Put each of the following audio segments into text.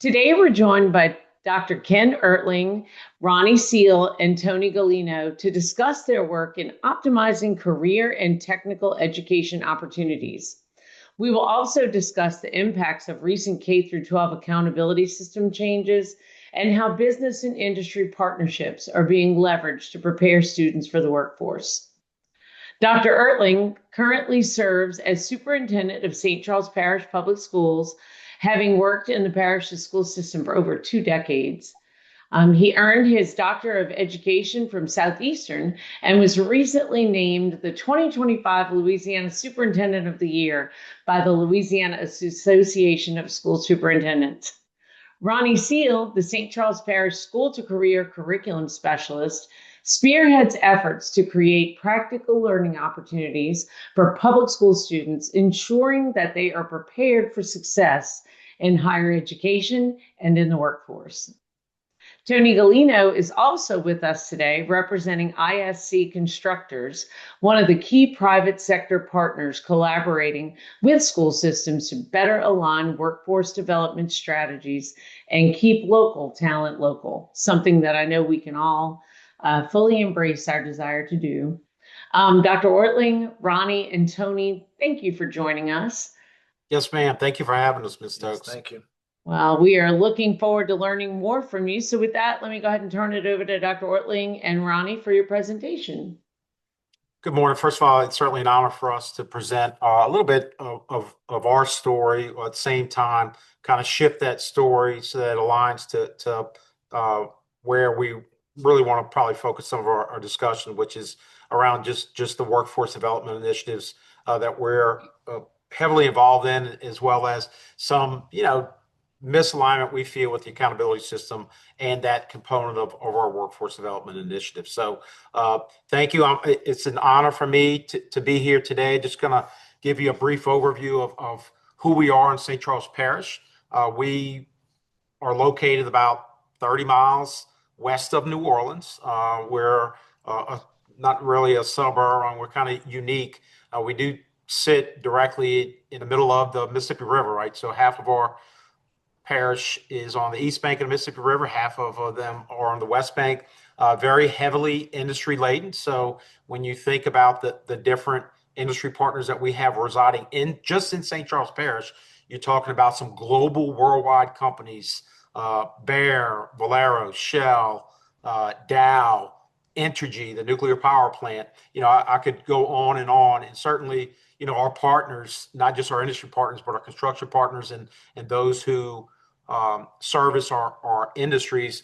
Today, we're joined by Dr. Ken Oertling, Ronny Seal, and Tony Gulino to discuss their work in optimizing career and technical education opportunities. We will also discuss the impacts of recent K-12 accountability system changes and how business and industry partnerships are being leveraged to prepare students for the workforce. Dr. Oertling currently serves as superintendent of St. Charles Parish Public Schools, having worked in the parish's school system for over 2 decades. He earned his Doctor of Education from Southeastern and was recently named the 2025 Louisiana Superintendent of the Year by the Louisiana Association of School Superintendents. Ronny Seal, the St. Charles Parish School to Career Curriculum Specialist, spearheads efforts to create practical learning opportunities for public school students, ensuring that they are prepared for success in higher education and in the workforce. Tony Gulino is also with us today, representing ISC Constructors, one of the key private sector partners collaborating with school systems to better align workforce development strategies and keep local talent local, something that I know we can all fully embrace our desire to do. Dr. Oertling, Ronny, and Tony, thank you for joining us. Yes, ma'am. Thank you for having us, Ms. Stokes. Yes, thank you. Well, we are looking forward to learning more from you. So with that, let me go ahead and turn it over to Dr. Oertling and Ronny for your presentation. Good morning. First of all, it's certainly an honor for us to present a little bit of our story, at the same time, kind of shift that story so that it aligns to where we really want to probably focus some of our discussion, which is around just the workforce development initiatives that we're heavily involved in, as well as some, misalignment we feel with the accountability system and that component of our workforce development initiative. So thank you. It's an honor for me to be here today. Just going to give you a brief overview of who we are in St. Charles Parish. We are located about 30 miles west of New Orleans. We're not really a suburb. We're kind of unique. We do sit directly in the middle of the Mississippi River, right? So half of our parish is on the east bank of the Mississippi River, half of them are on the west bank, very heavily industry laden. So when you think about the different industry partners that we have residing just in St. Charles Parish, you're talking about some global worldwide companies, Bayer, Valero, Shell, Dow, Entergy, the nuclear power plant. I could go on, and certainly, our partners, not just our industry partners, but our construction partners and those who service our industries,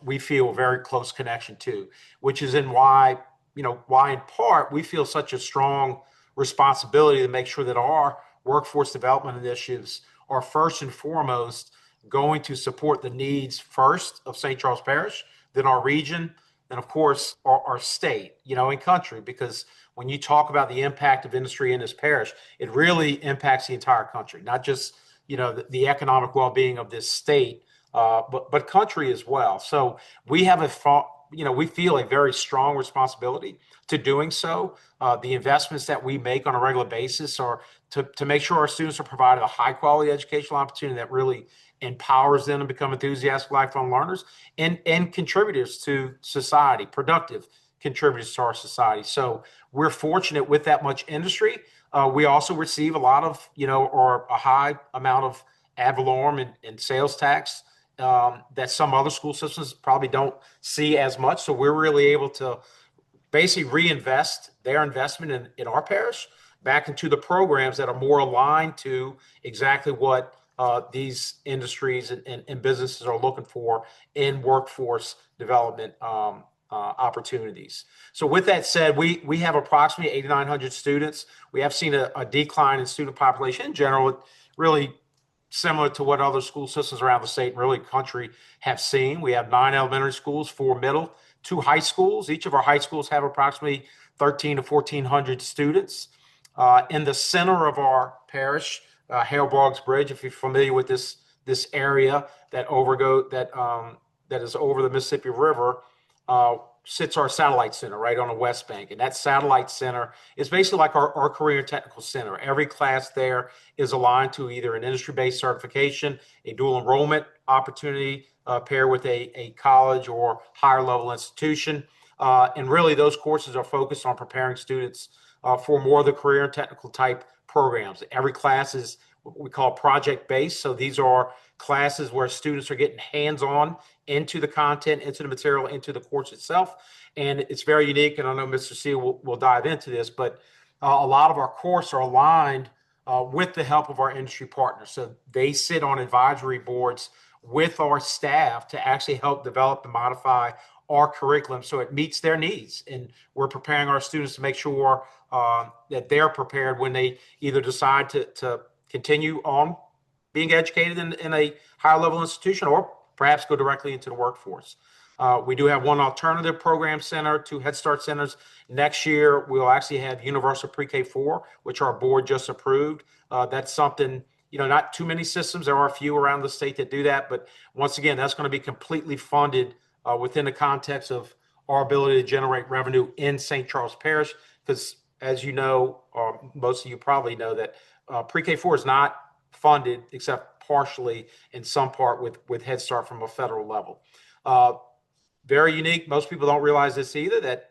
we feel a very close connection to, which is why in part we feel such a strong responsibility to make sure that our workforce development initiatives are first and foremost going to support the needs first of St. Charles Parish, then our region, and of course our state, and country, because when you talk about the impact of industry in this parish, it really impacts the entire country, not just the economic well-being of this state, but country as well. So we have we feel a very strong responsibility to doing so. The investments that we make on a regular basis are to make sure our students are provided a high-quality educational opportunity that really empowers them to become enthusiastic lifelong learners and contributors to society, productive contributors to our society. So we're fortunate with that much industry. We also receive a lot of, or a high amount of ad valorem and sales tax that some other school systems probably don't see as much. So we're really able to basically reinvest their investment in our parish back into the programs that are more aligned to exactly what these industries and businesses are looking for in workforce development opportunities. So with that said, we have approximately 8,900 students. We have seen a decline in student population in general, really similar to what other school systems around the state and really country have seen. We have 9 elementary schools, 4 middle, 2 high schools. Each of our high schools have approximately 1,300 to 1,400 students. In the center of our parish, Hale Boggs Bridge, if you're familiar with this area that is over the Mississippi River, sits our satellite center right on the West Bank. And that satellite center is basically like our career and technical center. Every class there is aligned to either an industry-based certification, a dual enrollment opportunity, paired with a college or higher level institution. And really those courses are focused on preparing students for more of the career and technical type programs. Every class is what we call project-based. So these are classes where students are getting hands-on into the content, into the material, into the course itself. And it's very unique. And I know Mr. Seal will dive into this, but a lot of our courses are aligned with the help of our industry partners. So they sit on advisory boards with our staff to actually help develop and modify our curriculum so it meets their needs. And we're preparing our students to make sure that they're prepared when they either decide to continue on being educated in a higher level institution or perhaps go directly into the workforce. We do have one alternative program center, 2 Head Start centers. Next year, we'll actually have universal pre-K4, which our board just approved. That's something, not too many systems. There are a few around the state that do that. But once again, that's going to be completely funded within the context of our ability to generate revenue in St. Charles Parish. Because as you know, or most of you probably know, that pre-K4 is not funded except partially in some part with Head Start from a federal level. Very unique. Most people don't realize this either, that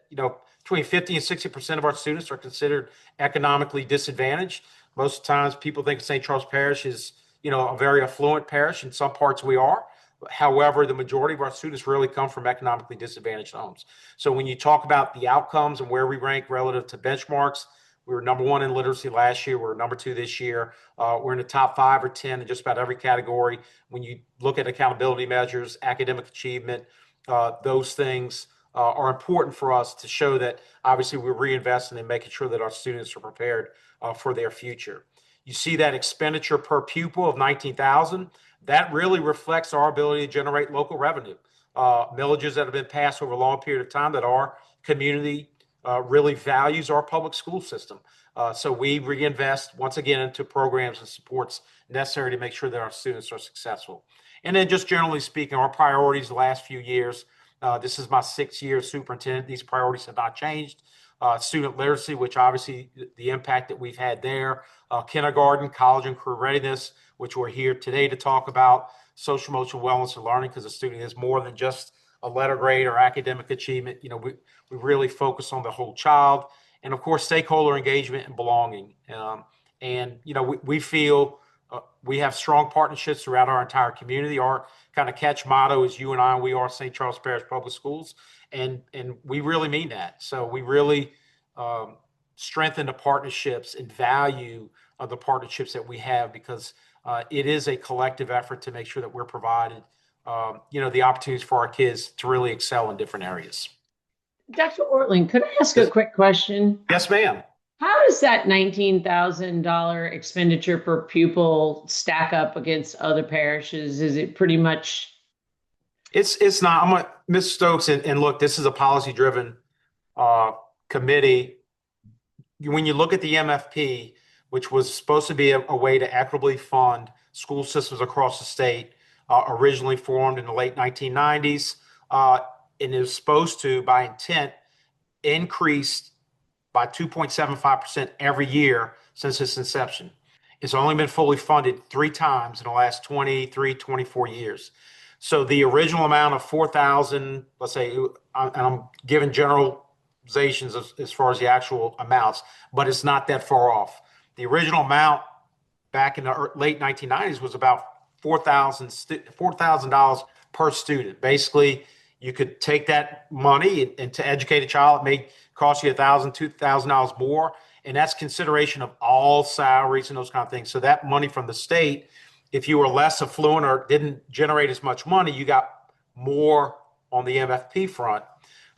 between 50 and 60% of our students are considered economically disadvantaged. Most times people think St. Charles Parish is a very affluent parish. In some parts we are. However, the majority of our students really come from economically disadvantaged homes. So when you talk about the outcomes and where we rank relative to benchmarks, we were number 1 in literacy last year. We're number 2 this year. We're in the top 5 or 10 in just about every category. When you look at accountability measures, academic achievement, those things are important for us to show that obviously we're reinvesting in making sure that our students are prepared for their future. You see that expenditure per pupil of $19,000. That really reflects our ability to generate local revenue. Millages that have been passed over a long period of time that our community really values our public school system. So we reinvest once again into programs and supports necessary to make sure that our students are successful. And then just generally speaking, our priorities the last few years, this is my 6th year as superintendent. These priorities have not changed. Student literacy, which obviously the impact that we've had there, kindergarten, college and career readiness, which we're here today to talk about, social emotional wellness and learning, because a student is more than just a letter grade or academic achievement. We really focus on the whole child, and of course, stakeholder engagement and belonging. We feel we have strong partnerships throughout our entire community. Our kind of catch motto is "You and I, we are St. Charles Parish Public Schools," and we really mean that. So we really strengthen the partnerships and value of the partnerships that we have, because it is a collective effort to make sure that we're provided the opportunities for our kids to really excel in different areas. Dr. Oertling, could I ask a quick question? Yes, ma'am. How does that $19,000 expenditure per pupil stack up against other parishes? Is it pretty much? It's not. I'm going to Ms. Stokes, and look, this is a policy-driven committee. When you look at the MFP, which was supposed to be a way to equitably fund school systems across the state, originally formed in the late 1990s, and is supposed to, by intent, increase by 2.75% every year since its inception. It's only been fully funded 3 times in the last 23, 24 years. So the original amount of 4,000, let's say, and I'm giving generalizations as far as the actual amounts, but it's not that far off. The original amount back in the late 1990s was about $4,000 per student. Basically, you could take that money and to educate a child, it may cost you $1,000, $2,000 more. And that's consideration of all salaries and those kind of things. So that money from the state, if you were less affluent or didn't generate as much money, you got more on the MFP front.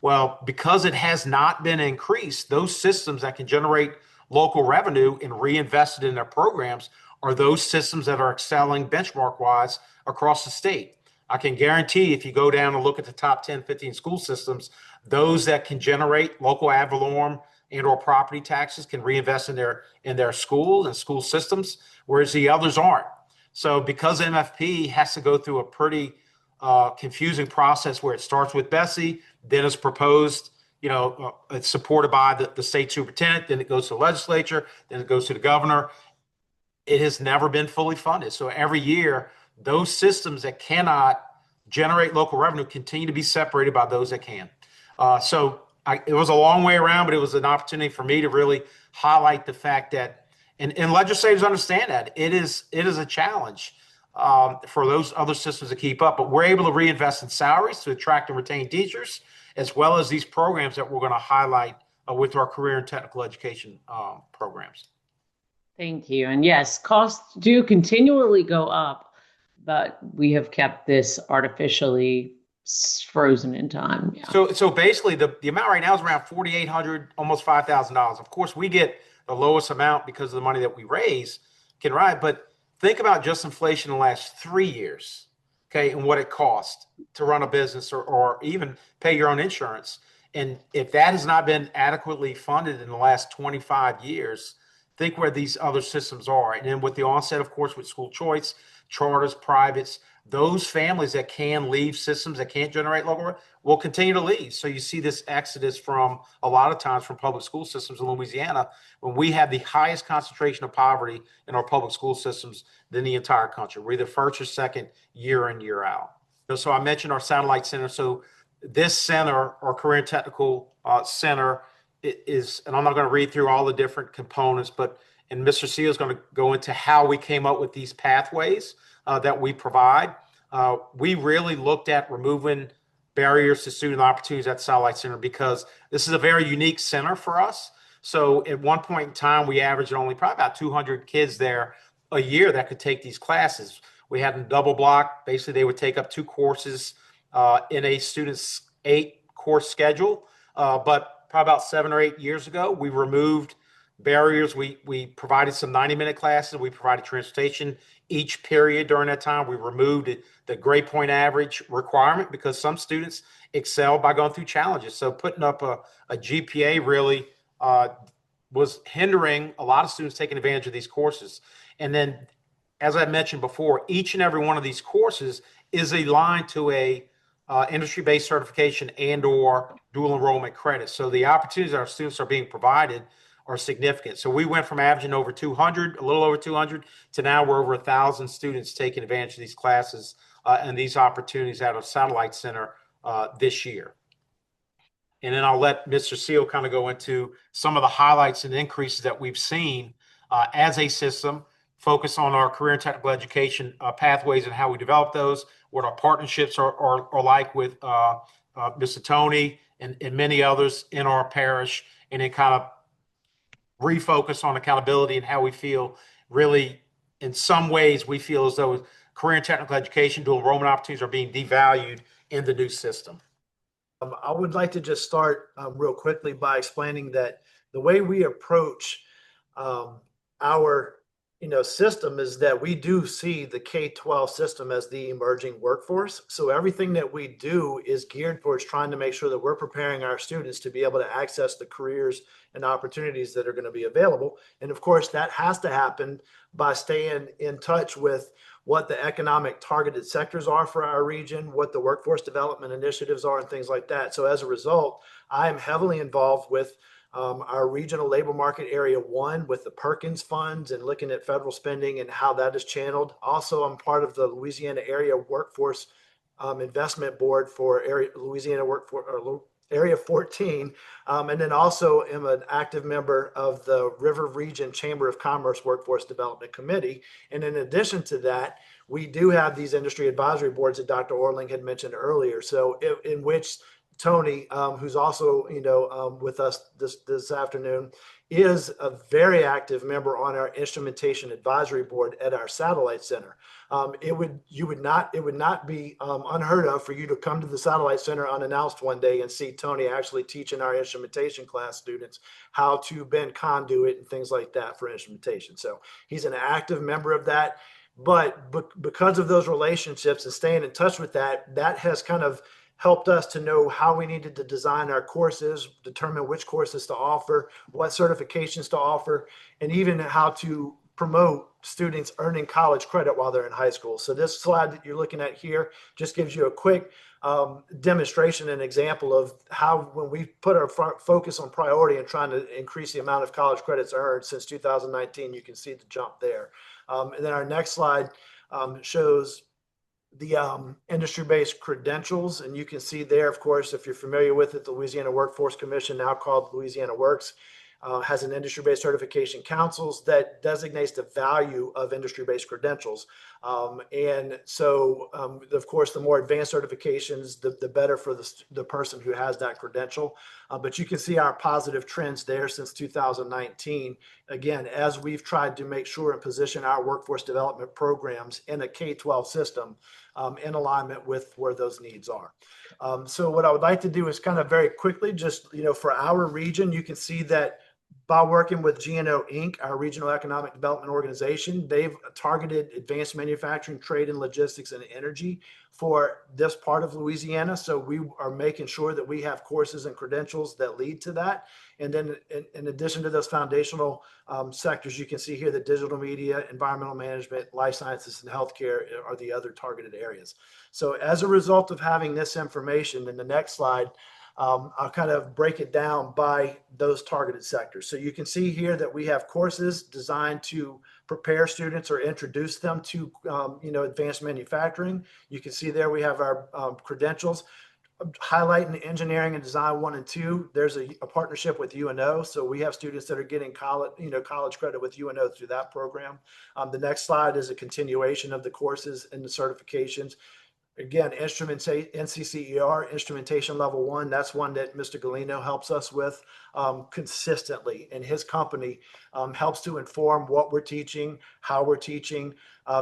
Well, because it has not been increased, those systems that can generate local revenue and reinvested in their programs are those systems that are excelling benchmark-wise across the state. I can guarantee if you go down and look at the top 10, 15 school systems, those that can generate local ad valorem and or property taxes can reinvest in their schools and school systems, whereas the others aren't. So because MFP has to go through a pretty confusing process where it starts with Bessie, then it's proposed, it's supported by the state superintendent, then it goes to the legislature, then it goes to the governor. It has never been fully funded. So every year, those systems that cannot generate local revenue continue to be separated by those that can. It was a long way around, but it was an opportunity for me to really highlight the fact that, and legislators understand that it is a challenge for those other systems to keep up. But we're able to reinvest in salaries to attract and retain teachers, as well as these programs that we're going to highlight with our career and technical education programs. Thank you. And yes, costs do continually go up, but we have kept this artificially frozen in time. Yeah. So basically, the amount right now is around $4,800, almost $5,000. Of course, we get the lowest amount because of the money that we raise, but think about just inflation in the last 3 years, okay, and what it costs to run a business or even pay your own insurance. And if that has not been adequately funded in the last 25 years, think where these other systems are. And then with the onset, of course, with school choice, charters, privates, those families that can leave systems that can't generate local will continue to leave. So you see this exodus from a lot of times from public school systems in Louisiana, when we have the highest concentration of poverty in our public school systems than the entire country. We're the first or second year in, year out. So I mentioned our satellite center. So this center, our career and technical center, is, and I'm not going to read through all the different components, and Mr. Seal is going to go into how we came up with these pathways that we provide. We really looked at removing barriers to student opportunities at the Satellite Center because this is a very unique center for us. So at one point in time, we averaged only probably about 200 kids there a year that could take these classes. We had them double block. Basically, they would take up 2 courses in a student's 8-course schedule. But probably about 7 or 8 years ago, we removed barriers. We provided some 90-minute classes. We provided transportation each period during that time. We removed the grade point average requirement because some students excel by going through challenges. So putting up a GPA really was hindering a lot of students taking advantage of these courses. And then, as I mentioned before, each and every one of these courses is aligned to a industry-based certification and or dual enrollment credits. So the opportunities that our students are being provided are significant. So we went from averaging over 200, a little over 200, to now we're over 1,000 students taking advantage of these classes and these opportunities at our Satellite Center this year. And then I'll let Mr. Seal kind of go into some of the highlights and increases that we've seen as a system, focus on our career and technical education pathways and how we develop those, what our partnerships are like with Mr. Tony and many others in our parish, and then kind of refocus on accountability and how we feel really, in some ways, we feel as though career and technical education, dual enrollment opportunities are being devalued in the new system. I would like to just start real quickly by explaining that the way we approach our system is that we do see the K-12 system as the emerging workforce. So everything that we do is geared towards trying to make sure that we're preparing our students to be able to access the careers and opportunities that are going to be available. And of course, that has to happen by staying in touch with what the economic targeted sectors are for our region, what the workforce development initiatives are, and things like that. So as a result, I am heavily involved with our regional labor market area 1 with the Perkins funds and looking at federal spending and how that is channeled. Also, I'm part of the Louisiana Area Workforce Investment Board for Louisiana Workforce Area 14, and then also am an active member of the River Region Chamber of Commerce Workforce Development Committee. And in addition to that, we do have these industry advisory boards that Dr. Oertling had mentioned earlier. So in which Tony, who's also with us this afternoon, is a very active member on our instrumentation advisory board at our satellite center. It would not be unheard of for you to come to the satellite center unannounced one day and see Tony actually teaching our instrumentation class students how to bend conduit and things like that for instrumentation. So he's an active member of that. But because of those relationships and staying in touch with that has kind of helped us to know how we needed to design our courses, determine which courses to offer, what certifications to offer, and even how to promote students earning college credit while they're in high school. So this slide that you're looking at here just gives you a quick demonstration and example of how when we put our focus on priority and trying to increase the amount of college credits earned since 2019, you can see the jump there. And then our next slide shows the industry-based credentials. And you can see there, of course, if you're familiar with it, the Louisiana Workforce Commission, now called Louisiana Works, has an industry-based certification councils that designates the value of industry-based credentials. And so, of course, the more advanced certifications, the better for the person who has that credential. But you can see our positive trends there since 2019. Again, as we've tried to make sure and position our workforce development programs in a K-12 system in alignment with where those needs are. So what I would like to do is kind of very quickly, just, for our region, you can see that by working with GNO Inc., our regional economic development organization, they've targeted advanced manufacturing, trade and logistics and energy for this part of Louisiana. So we are making sure that we have courses and credentials that lead to that. And then in addition to those foundational sectors, you can see here that digital media, environmental management, life sciences, and healthcare are the other targeted areas. So as a result of having this information, in the next slide, I'll kind of break it down by those targeted sectors. So you can see here that we have courses designed to prepare students or introduce them to, advanced manufacturing. You can see there we have our credentials. Highlighting engineering and design 1 and 2, there's a partnership with UNO. So we have students that are getting college credit with UNO through that program. The next slide is a continuation of the courses and the certifications. Again, NCCER, instrumentation level 1, that's one that Mr. Gulino helps us with consistently. And his company helps to inform what we're teaching, how we're teaching,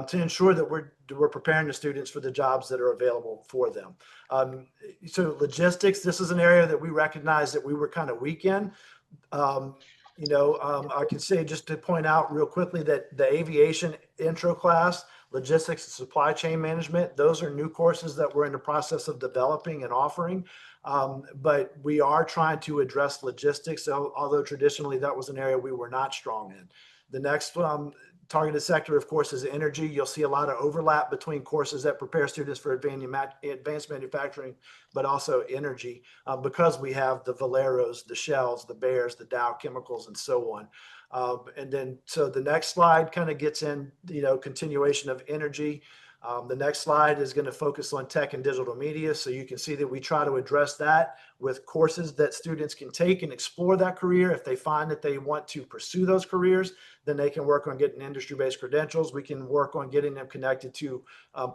to ensure that we're preparing the students for the jobs that are available for them. So logistics, this is an area that we recognize that we were kind of weak in. I can say, just to point out real quickly, that the aviation intro class, logistics and supply chain management, those are new courses that we're in the process of developing and offering. But we are trying to address logistics, although traditionally that was an area we were not strong in. The next targeted sector, of course, is energy. You'll see a lot of overlap between courses that prepare students for advanced manufacturing, but also energy, because we have the Valeros, the Shells, the Bears, the Dow Chemicals, and so on. And then, so the next slide kind of gets in, continuation of energy. The next slide is going to focus on tech and digital media. So you can see that we try to address that with courses that students can take and explore that career. If they find that they want to pursue those careers, then they can work on getting industry-based credentials. We can work on getting them connected to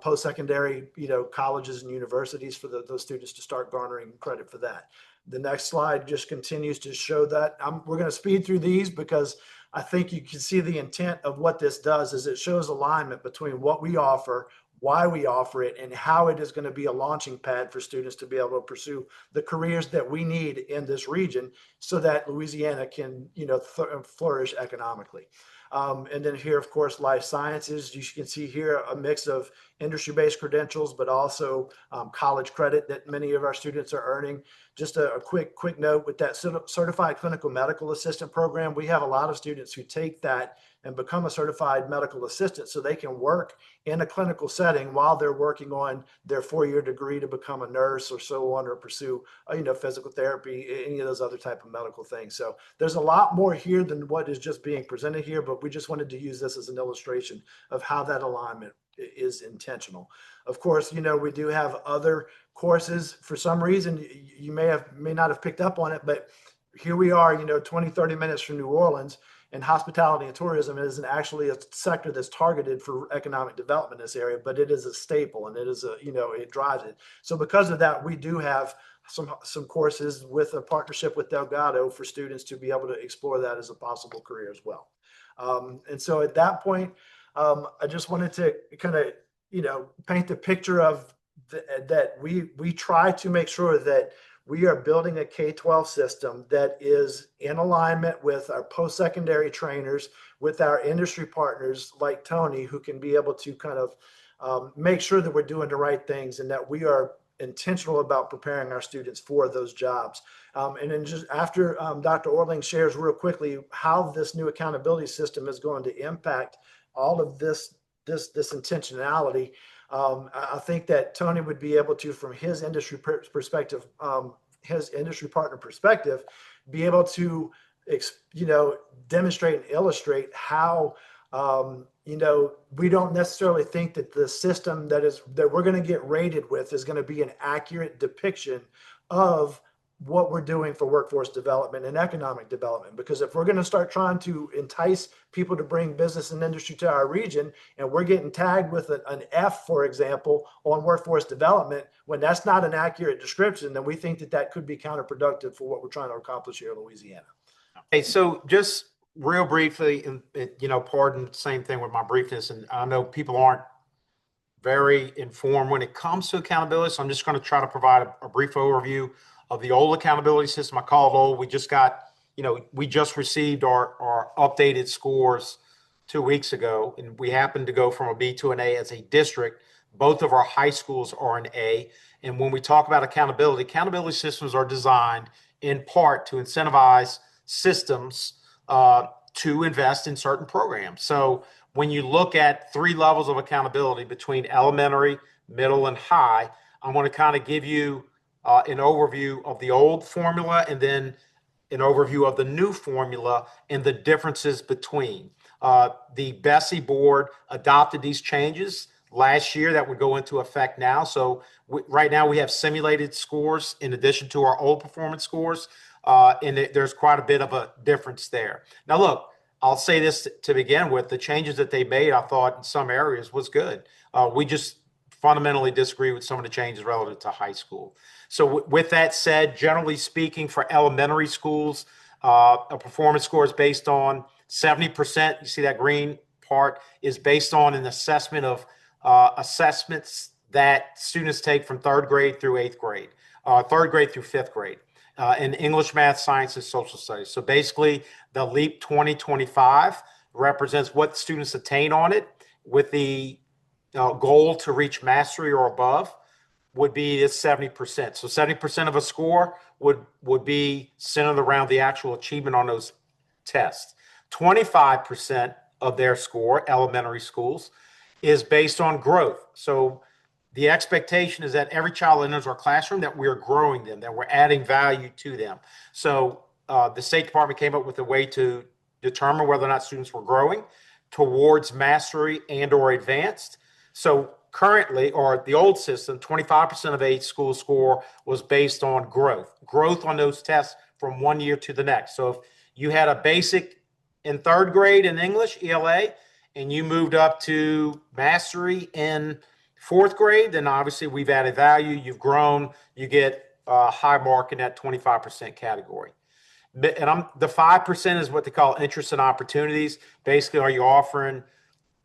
post-secondary, colleges and universities for those students to start garnering credit for that. The next slide just continues to show that. We're going to speed through these because I think you can see the intent of what this does is it shows alignment between what we offer, why we offer it, and how it is going to be a launching pad for students to be able to pursue the careers that we need in this region so that Louisiana can, flourish economically. And then here, of course, life sciences. You can see here a mix of industry-based credentials, but also college credit that many of our students are earning. Just a quick note with that certified clinical medical assistant program, we have a lot of students who take that and become a certified medical assistant so they can work in a clinical setting while they're working on their 4-year degree to become a nurse or so on, or pursue, physical therapy, any of those other type of medical things. So there's a lot more here than what is just being presented here, but we just wanted to use this as an illustration of how that alignment is intentional. Of course, we do have other courses. For some reason, you may not have picked up on it, but here we are, 20, 30 minutes from New Orleans, and hospitality and tourism isn't actually a sector that's targeted for economic development in this area, but it is a staple and it is it drives it. So because of that, we do have some courses with a partnership with Delgado for students to be able to explore that as a possible career as well. And so at that point, I just wanted to kind of, paint the picture of that we try to make sure that we are building a K-12 system that is in alignment with our post-secondary trainers, with our industry partners like Tony, who can be able to kind of make sure that we're doing the right things and that we are intentional about preparing our students for those jobs. And then just after Dr. Oertling shares real quickly how this new accountability system is going to impact all of this intentionality, I think that Tony would be able to, from his industry perspective, his industry partner perspective, be able to, demonstrate and illustrate how, we don't necessarily think that the system that we're going to get rated with is going to be an accurate depiction of what we're doing for workforce development and economic development. Because if we're going to start trying to entice people to bring business and industry to our region, and we're getting tagged with an F, for example, on workforce development, when that's not an accurate description, then we think that that could be counterproductive for what we're trying to accomplish here in Louisiana. Hey, so just real briefly, and pardon, same thing with my briefness, and I know people aren't very informed when it comes to accountability, so I'm just going to try to provide a brief overview of the old accountability system. I call it old. We just got, we just received our updated scores 2 weeks ago, and we happened to go from a B to an A as a district. Both of our high schools are an A. And when we talk about accountability systems are designed in part to incentivize systems to invest in certain programs. So when you look at 3 levels of accountability between elementary, middle, and high, I want to kind of give you an overview of the old formula and then an overview of the new formula and the differences between. The Bessie board adopted these changes last year that would go into effect now. So right now we have simulated scores in addition to our old performance scores, and there's quite a bit of a difference there. Now, look, I'll say this to begin with. The changes that they made, I thought in some areas was good. We just fundamentally disagree with some of the changes relative to high school. So with that said, generally speaking, for elementary schools, a performance score is based on 70%. You see that green part is based on an assessment of assessments that students take from 3rd grade through 8th grade, 3rd grade through 5th grade, in English, math, science, and social studies. So basically, the LEAP 2025 represents what students attain on it, with the goal to reach mastery or above would be 70%. So 70% of a score would be centered around the actual achievement on those tests. 25% of their score, elementary schools, is based on growth. So the expectation is that every child enters our classroom, that we're growing them, that we're adding value to them. So the State Department came up with a way to determine whether or not students were growing towards mastery and or advanced. So currently, or the old system, 25% of a school score was based on growth on those tests from one year to the next. So if you had a basic in 3rd grade in English, ELA, and you moved up to mastery in 4th grade, then obviously we've added value, you've grown, you get a high mark in that 25% category. And the 5% is what they call interests and opportunities. Basically, are you offering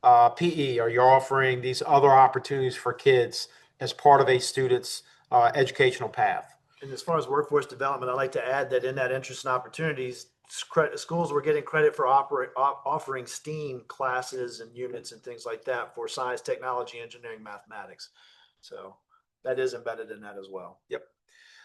PE? Are you offering these other opportunities for kids as part of a student's educational path? And as far as workforce development, I'd like to add that in that interest and opportunities, schools were getting credit for offering STEAM classes and units and things like that for science, technology, engineering, mathematics. So that is embedded in that as well. Yep.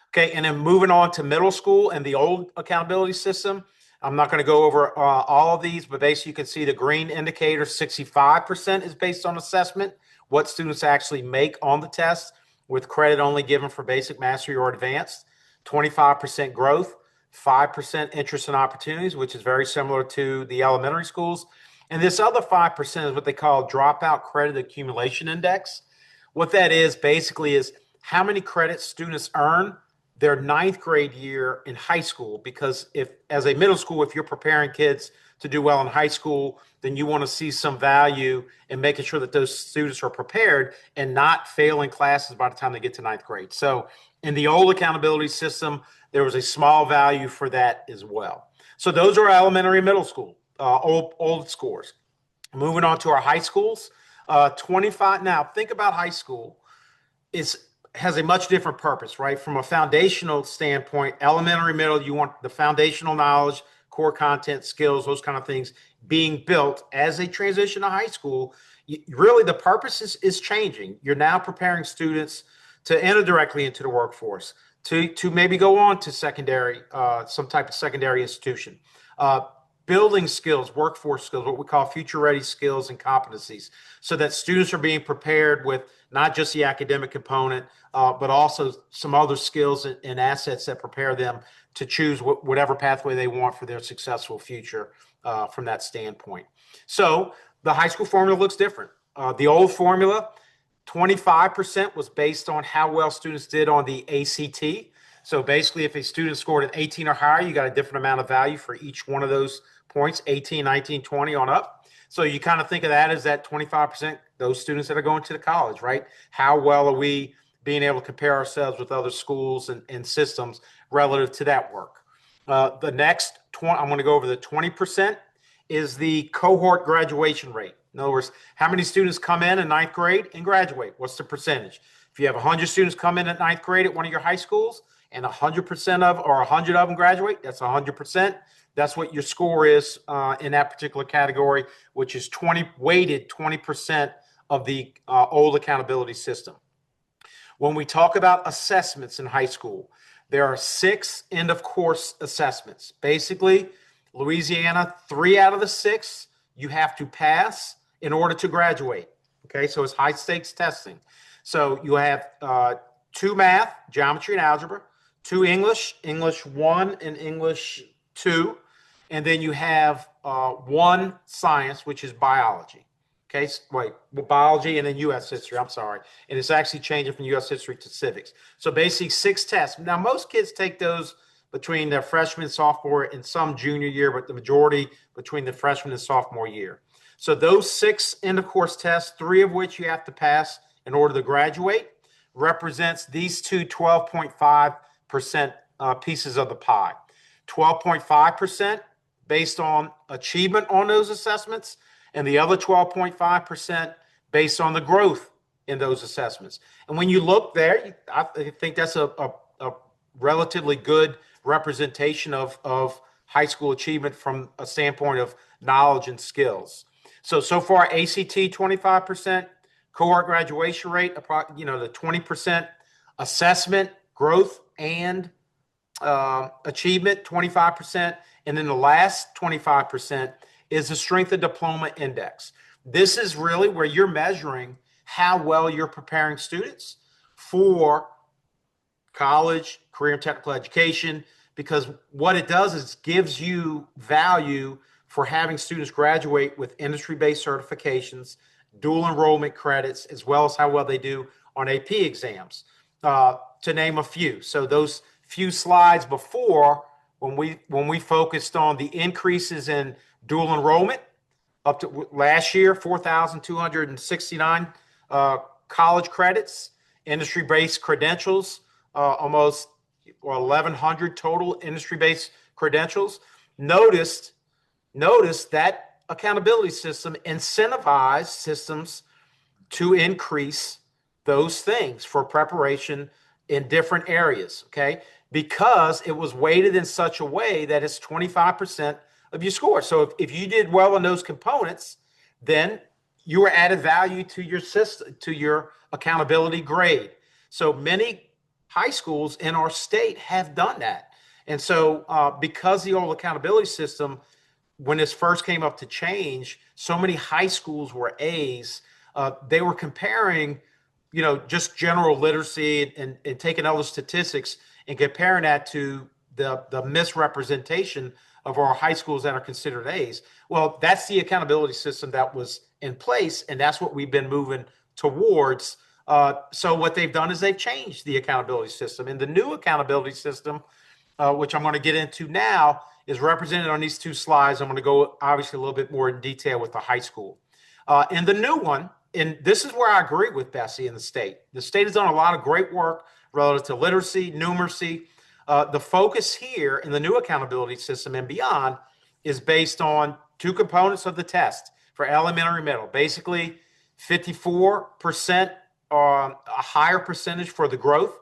Okay, and then moving on to middle school and the old accountability system. I'm not going to go over all of these, but basically you can see the green indicator, 65% is based on assessment, what students actually make on the test, with credit only given for basic, mastery, or advanced. 25% growth, 5% interest and opportunities, which is very similar to the elementary schools. And this other 5% is what they call dropout credit accumulation index. What that is basically is how many credits students earn their 9th grade year in high school. Because if, as a middle school, if you're preparing kids to do well in high school, then you want to see some value in making sure that those students are prepared and not failing classes by the time they get to 9th grade. So in the old accountability system, there was a small value for that as well. So those are elementary and middle school, old scores. Moving on to our high schools, 25. Now think about high school. Has a much different purpose, right? From a foundational standpoint, elementary, middle, you want the foundational knowledge, core content, skills, those kind of things being built as they transition to high school. Really, the purpose is changing. You're now preparing students to enter directly into the workforce, to maybe go on to secondary, some type of secondary institution. building skills, workforce skills, what we call future ready skills and competencies, so that students are being prepared with not just the academic component, but also some other skills and assets that prepare them to choose whatever pathway they want for their successful future from that standpoint. So the high school formula looks different. The old formula, 25% was based on how well students did on the ACT. So basically, if a student scored an 18 or higher, you got a different amount of value for each one of those points, 18, 19, 20 on up. So you kind of think of that as that 25%, those students that are going to the college, right? How well are we being able to compare ourselves with other schools and systems relative to that work? The next, I'm going to go over the 20%, is the cohort graduation rate. In other words, how many students come in ninth grade and graduate? What's the percentage? If you have 100 students come in at ninth grade at one of your high schools and 100% of, or 100 of them graduate, that's 100%. That's what your score is in that particular category, which is weighted 20% of the old accountability system. When we talk about assessments in high school, there are 6 end of course assessments. Basically, Louisiana, 3 out of the 6 you have to pass in order to graduate. Okay, so it's high stakes testing. So you have 2 math, geometry and algebra, 2 English, English 1 and English 2, and then you have 1 science, which is biology. Okay, biology and then U.S. history, I'm sorry. And it's actually changing from U.S. history to civics. So basically 6 tests. Now, most kids take those between their freshman, sophomore, and some junior year, but the majority between the freshman and sophomore year. So those 6 end of course tests, 3 of which you have to pass in order to graduate, represents these two 12.5% pieces of the pie. 12.5% based on achievement on those assessments, and the other 12.5% based on the growth in those assessments. And when you look there, I think that's a relatively good representation of high school achievement from a standpoint of knowledge and skills. So far, ACT 25%, cohort graduation rate, the 20% assessment, growth, and achievement, 25%. And then the last 25% is the Strength of Diploma Index. This is really where you're measuring how well you're preparing students for college, career and technical education, because what it does is gives you value for having students graduate with industry-based certifications, dual enrollment credits, as well as how well they do on AP exams, to name a few. So those few slides before, when we focused on the increases in dual enrollment, up to last year, 4,269 college credits, industry-based credentials, almost 1,100 total industry-based credentials. Notice that accountability system incentivized systems to increase those things for preparation in different areas, okay? Because it was weighted in such a way that it's 25% of your score. So if you did well on those components, then you were added value to your system, to your accountability grade. So many high schools in our state have done that. And so because the old accountability system, when this first came up to change, so many high schools were A's. They were comparing, just general literacy and taking other statistics and comparing that to the misrepresentation of our high schools that are considered A's. Well, that's the accountability system that was in place, and that's what we've been moving towards. So what they've done is they've changed the accountability system. And the new accountability system, which I'm going to get into now, is represented on these 2 slides. I'm going to go obviously a little bit more in detail with the high school. And the new one, and this is where I agree with Bessie and the state. The state has done a lot of great work relative to literacy, numeracy. The focus here in the new accountability system and beyond is based on 2 components of the test for elementary middle. Basically, 54% a higher percentage for the growth,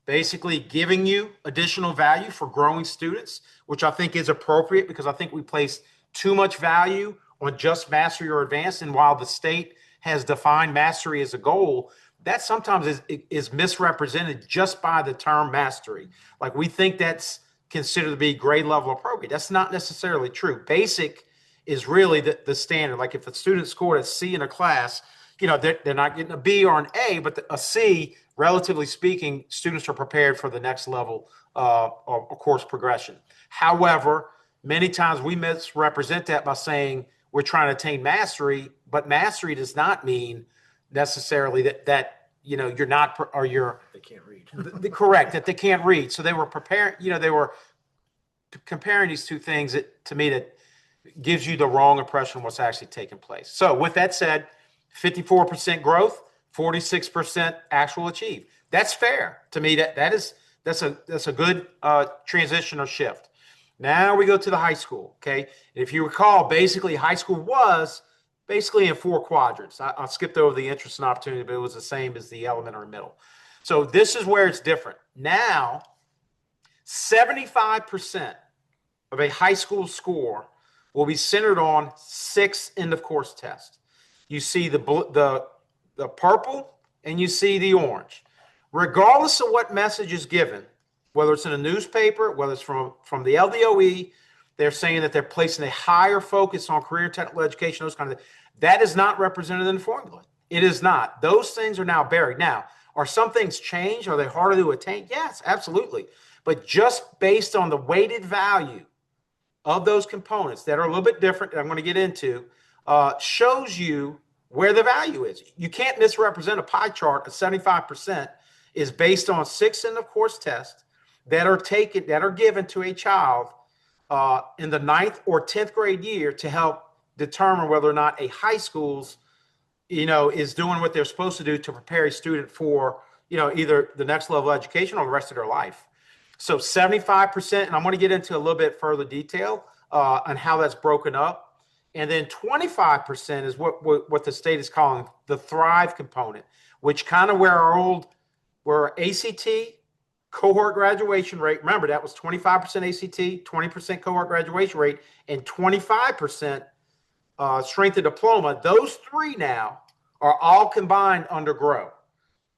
basically giving you additional value for growing students, which I think is appropriate because I think we place too much value on just mastery or advanced. And while the state has defined mastery as a goal, that sometimes is misrepresented just by the term mastery. Like we think that's considered to be grade level appropriate. That's not necessarily true. Basic is really the standard. Like if a student scored a C in a class, they're not getting a B or an A, but a C, relatively speaking, students are prepared for the next level of course progression. However, many times we misrepresent that by saying we're trying to attain mastery, but mastery does not mean necessarily that you're not, or They can't read. correct, that they can't read. So they were preparing, they were comparing these two things that, to me, that gives you the wrong impression of what's actually taking place. So with that said, 54% growth, 46% actual achieve. That's fair to me. That's a good transition or shift. Now we go to the high school. Okay, if you recall, basically high school was basically in 4 quadrants. I skipped over the interest and opportunity, but it was the same as the elementary middle. So this is where it's different. Now, 75% of a high school score will be centered on 6 end of course tests. You see the purple and you see the orange. Regardless of what message is given, whether it's in a newspaper, whether it's from the LDOE, they're saying that they're placing a higher focus on career technical education, those kind of things. That is not represented in the formula. It is not. Those things are now buried. Now, are some things changed? Are they harder to attain? Yes, absolutely. But just based on the weighted value of those components that are a little bit different, that I'm going to get into, shows you where the value is. You can't misrepresent a pie chart of 75% is based on 6 end of course tests that are given to a child in the 9th or 10th grade year to help determine whether or not a high school's, is doing what they're supposed to do to prepare a student for, either the next level of education or the rest of their life. So 75%, and I'm going to get into a little bit further detail on how that's broken up. And then 25% is what the state is calling the Thrive component, which kind of where ACT cohort graduation rate, remember that was 25% ACT, 20% cohort graduation rate, and 25% strength of diploma. Those 3 now are all combined under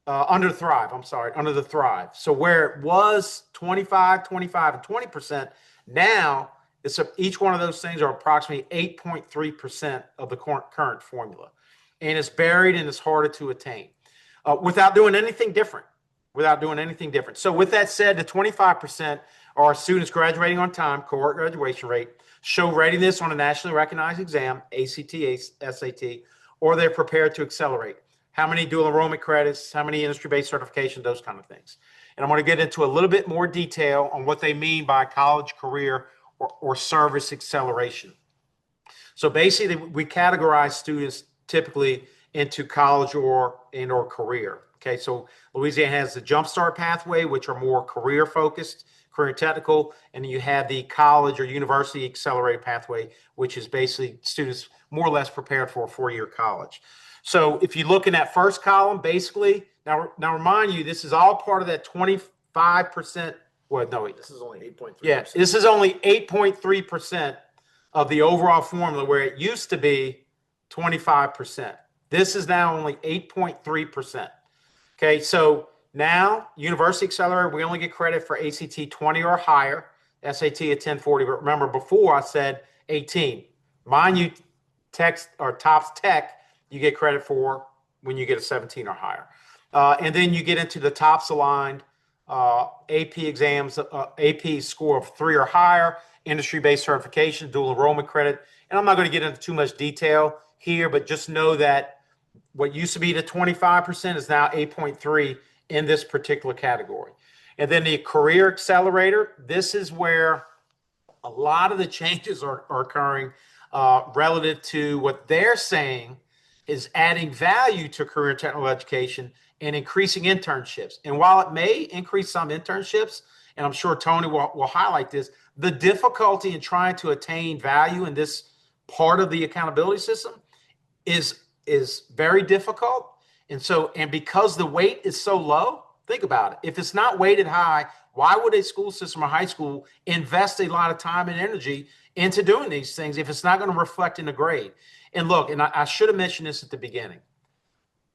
under the Thrive. So where it was 25, and 20%, now each one of those things are approximately 8.3% of the current formula. And it's buried and it's harder to attain without doing anything different. So with that said, the 25% are students graduating on time, cohort graduation rate, show readiness on a nationally recognized exam, ACT, SAT, or they're prepared to accelerate. How many dual enrollment credits, how many industry-based certification, those kind of things. And I'm going to get into a little bit more detail on what they mean by college, career, or service acceleration. So basically, we categorize students typically into college or career. Okay, so Louisiana has the Jumpstart pathway, which are more career-focused, career technical, and you have the college or university accelerated pathway, which is basically students more or less prepared for a 4-year college. So if you look in that first column, basically, now remind you, this is all part of that 25%. Well, no, wait. This is only 8.3%. Yeah, this is only 8.3% of the overall formula, where it used to be 25%. This is now only 8.3%. Okay, so now University Accelerator, we only get credit for ACT 20 or higher, SAT at 1040. But remember, before I said 18. Mind you, TOPS Tech, you get credit for when you get a 17 or higher. And then you get into the TOPS aligned AP exams, AP score of 3 or higher, industry-based certification, dual enrollment credit. And I'm not going to get into too much detail here, but just know that what used to be the 25% is now 8.3 in this particular category. And then the Career Accelerator, this is where a lot of the changes are occurring relative to what they're saying is adding value to career technical education and increasing internships. And while it may increase some internships, and I'm sure Tony will highlight this, the difficulty in trying to attain value in this part of the accountability system is very difficult. And because the weight is so low, think about it. If it's not weighted high, why would a school system or high school invest a lot of time and energy into doing these things if it's not going to reflect in the grade? And look, and I should have mentioned this at the beginning.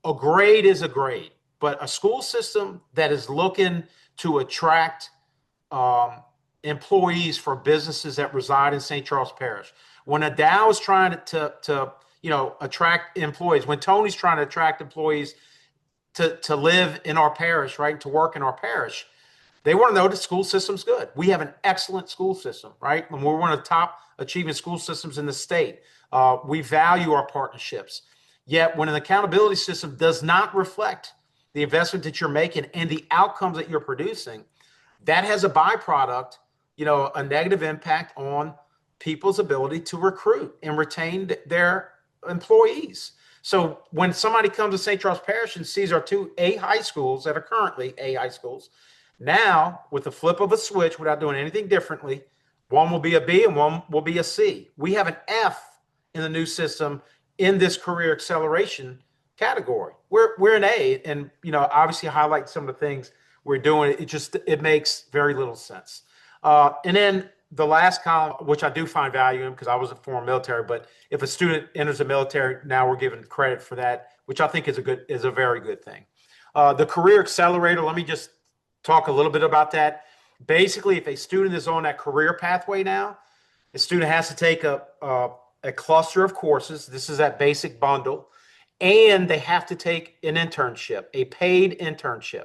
A grade is a grade, but a school system that is looking to attract and employees for businesses that reside in St. Charles Parish. When a Dow is trying to attract employees, when Tony's trying to attract employees to live in our parish, right, to work in our parish, they want to know the school system's good. We have an excellent school system, right? And we're one of the top achieving school systems in the state. We value our partnerships. Yet when an accountability system does not reflect the investment that you're making and the outcomes that you're producing, that has a byproduct, a negative impact on people's ability to recruit and retain their employees. So when somebody comes to St. Charles Parish and sees our two A high schools that are currently A high schools, now with the flip of a switch, without doing anything differently, one will be a B and one will be a C. We have an F in the new system in this career acceleration category. We're an A, and obviously highlight some of the things we're doing. It makes very little sense. And then the last column, which I do find value in because I was a former military, but if a student enters the military, now we're given credit for that, which I think is a very good thing. The career accelerator, let me just talk a little bit about that. Basically, if a student is on that career pathway now, the student has to take a cluster of courses. This is that basic bundle. And they have to take an internship, a paid internship.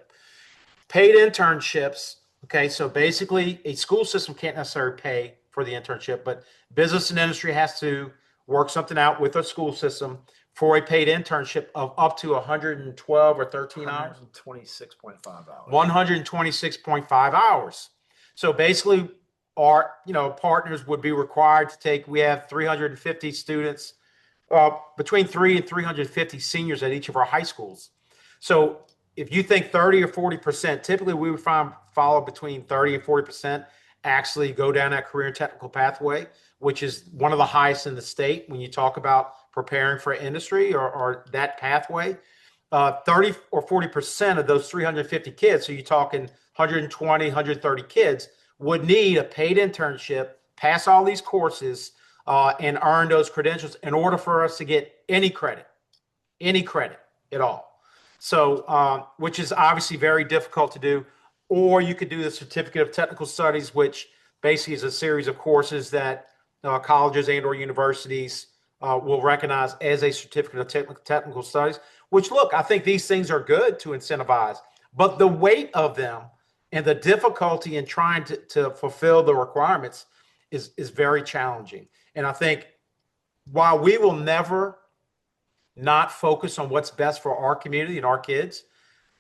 Paid internships, okay, so basically a school system can't necessarily pay for the internship, but business and industry has to work something out with a school system for a paid internship of up to 112 or 13 hours? 126.5 hours. 126.5 hours. So basically our partners would be required to take, we have 350 students, between 300 and 350 seniors at each of our high schools. So if you think 30 or 40%, typically we would follow between 30 and 40% actually go down that career and technical pathway, which is one of the highest in the state when you talk about preparing for industry or that pathway. 30 or 40% of those 350 kids, so you're talking 120, 130 kids, would need a paid internship, pass all these courses, and earn those credentials in order for us to get any credit at all. So, which is obviously very difficult to do. Or you could do the Certificate of Technical Studies, which basically is a series of courses that colleges and or universities will recognize as a Certificate of Technical Studies, which, look, I think these things are good to incentivize, but the weight of them and the difficulty in trying to fulfill the requirements is very challenging. And I think while we will never not focus on what's best for our community and our kids,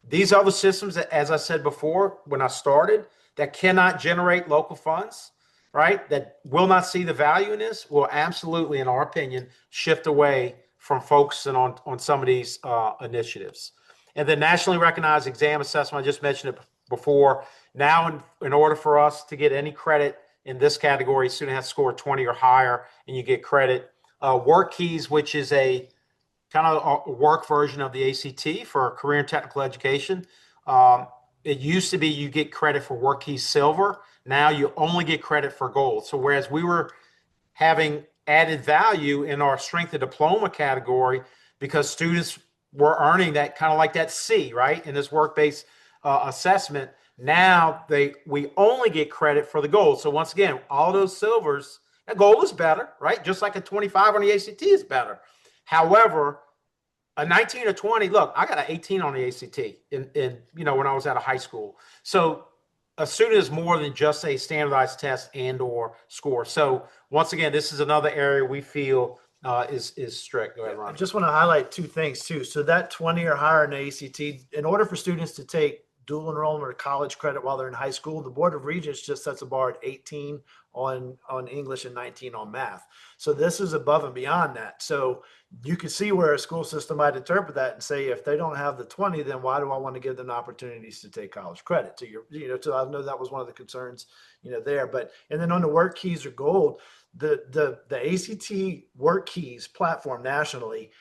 these are the systems that, as I said before, when I started, that cannot generate local funds, right? That will not see the value in this, will absolutely, in our opinion, shift away from focusing on some of these initiatives. And the nationally recognized exam assessment, I just mentioned it before. Now, in order for us to get any credit in this category, a student has to score 20 or higher, and you get credit. Work Keys, which is a kind of a work version of the ACT for career and technical education. It used to be you get credit for Work Keys Silver. Now you only get credit for Gold. So whereas we were having added value in our strength of diploma category because students were earning that kind of like that C, right, in this work-based assessment, now we only get credit for the Gold. So once again, all those silvers, that Gold is better, right? Just like a 25 on the ACT is better. However, a 19 or 20, look, I got an 18 on the ACT in when I was out of high school. So a student is more than just a standardized test and or score. So once again, this is another area we feel is strict. Go ahead, Ron. I just want to highlight two things too. So that 20 or higher in the ACT, in order for students to take dual enrollment or college credit while they're in high school, the Board of Regents just sets a bar at 18 on English and 19 on math. So this is above and beyond that. So you can see where a school system might interpret that and say, if they don't have the 20, then why do I want to give them opportunities to take college credit? So I know that was one of the concerns, there. But and then on the Work Keys or Gold, the ACT Work Keys platform nationally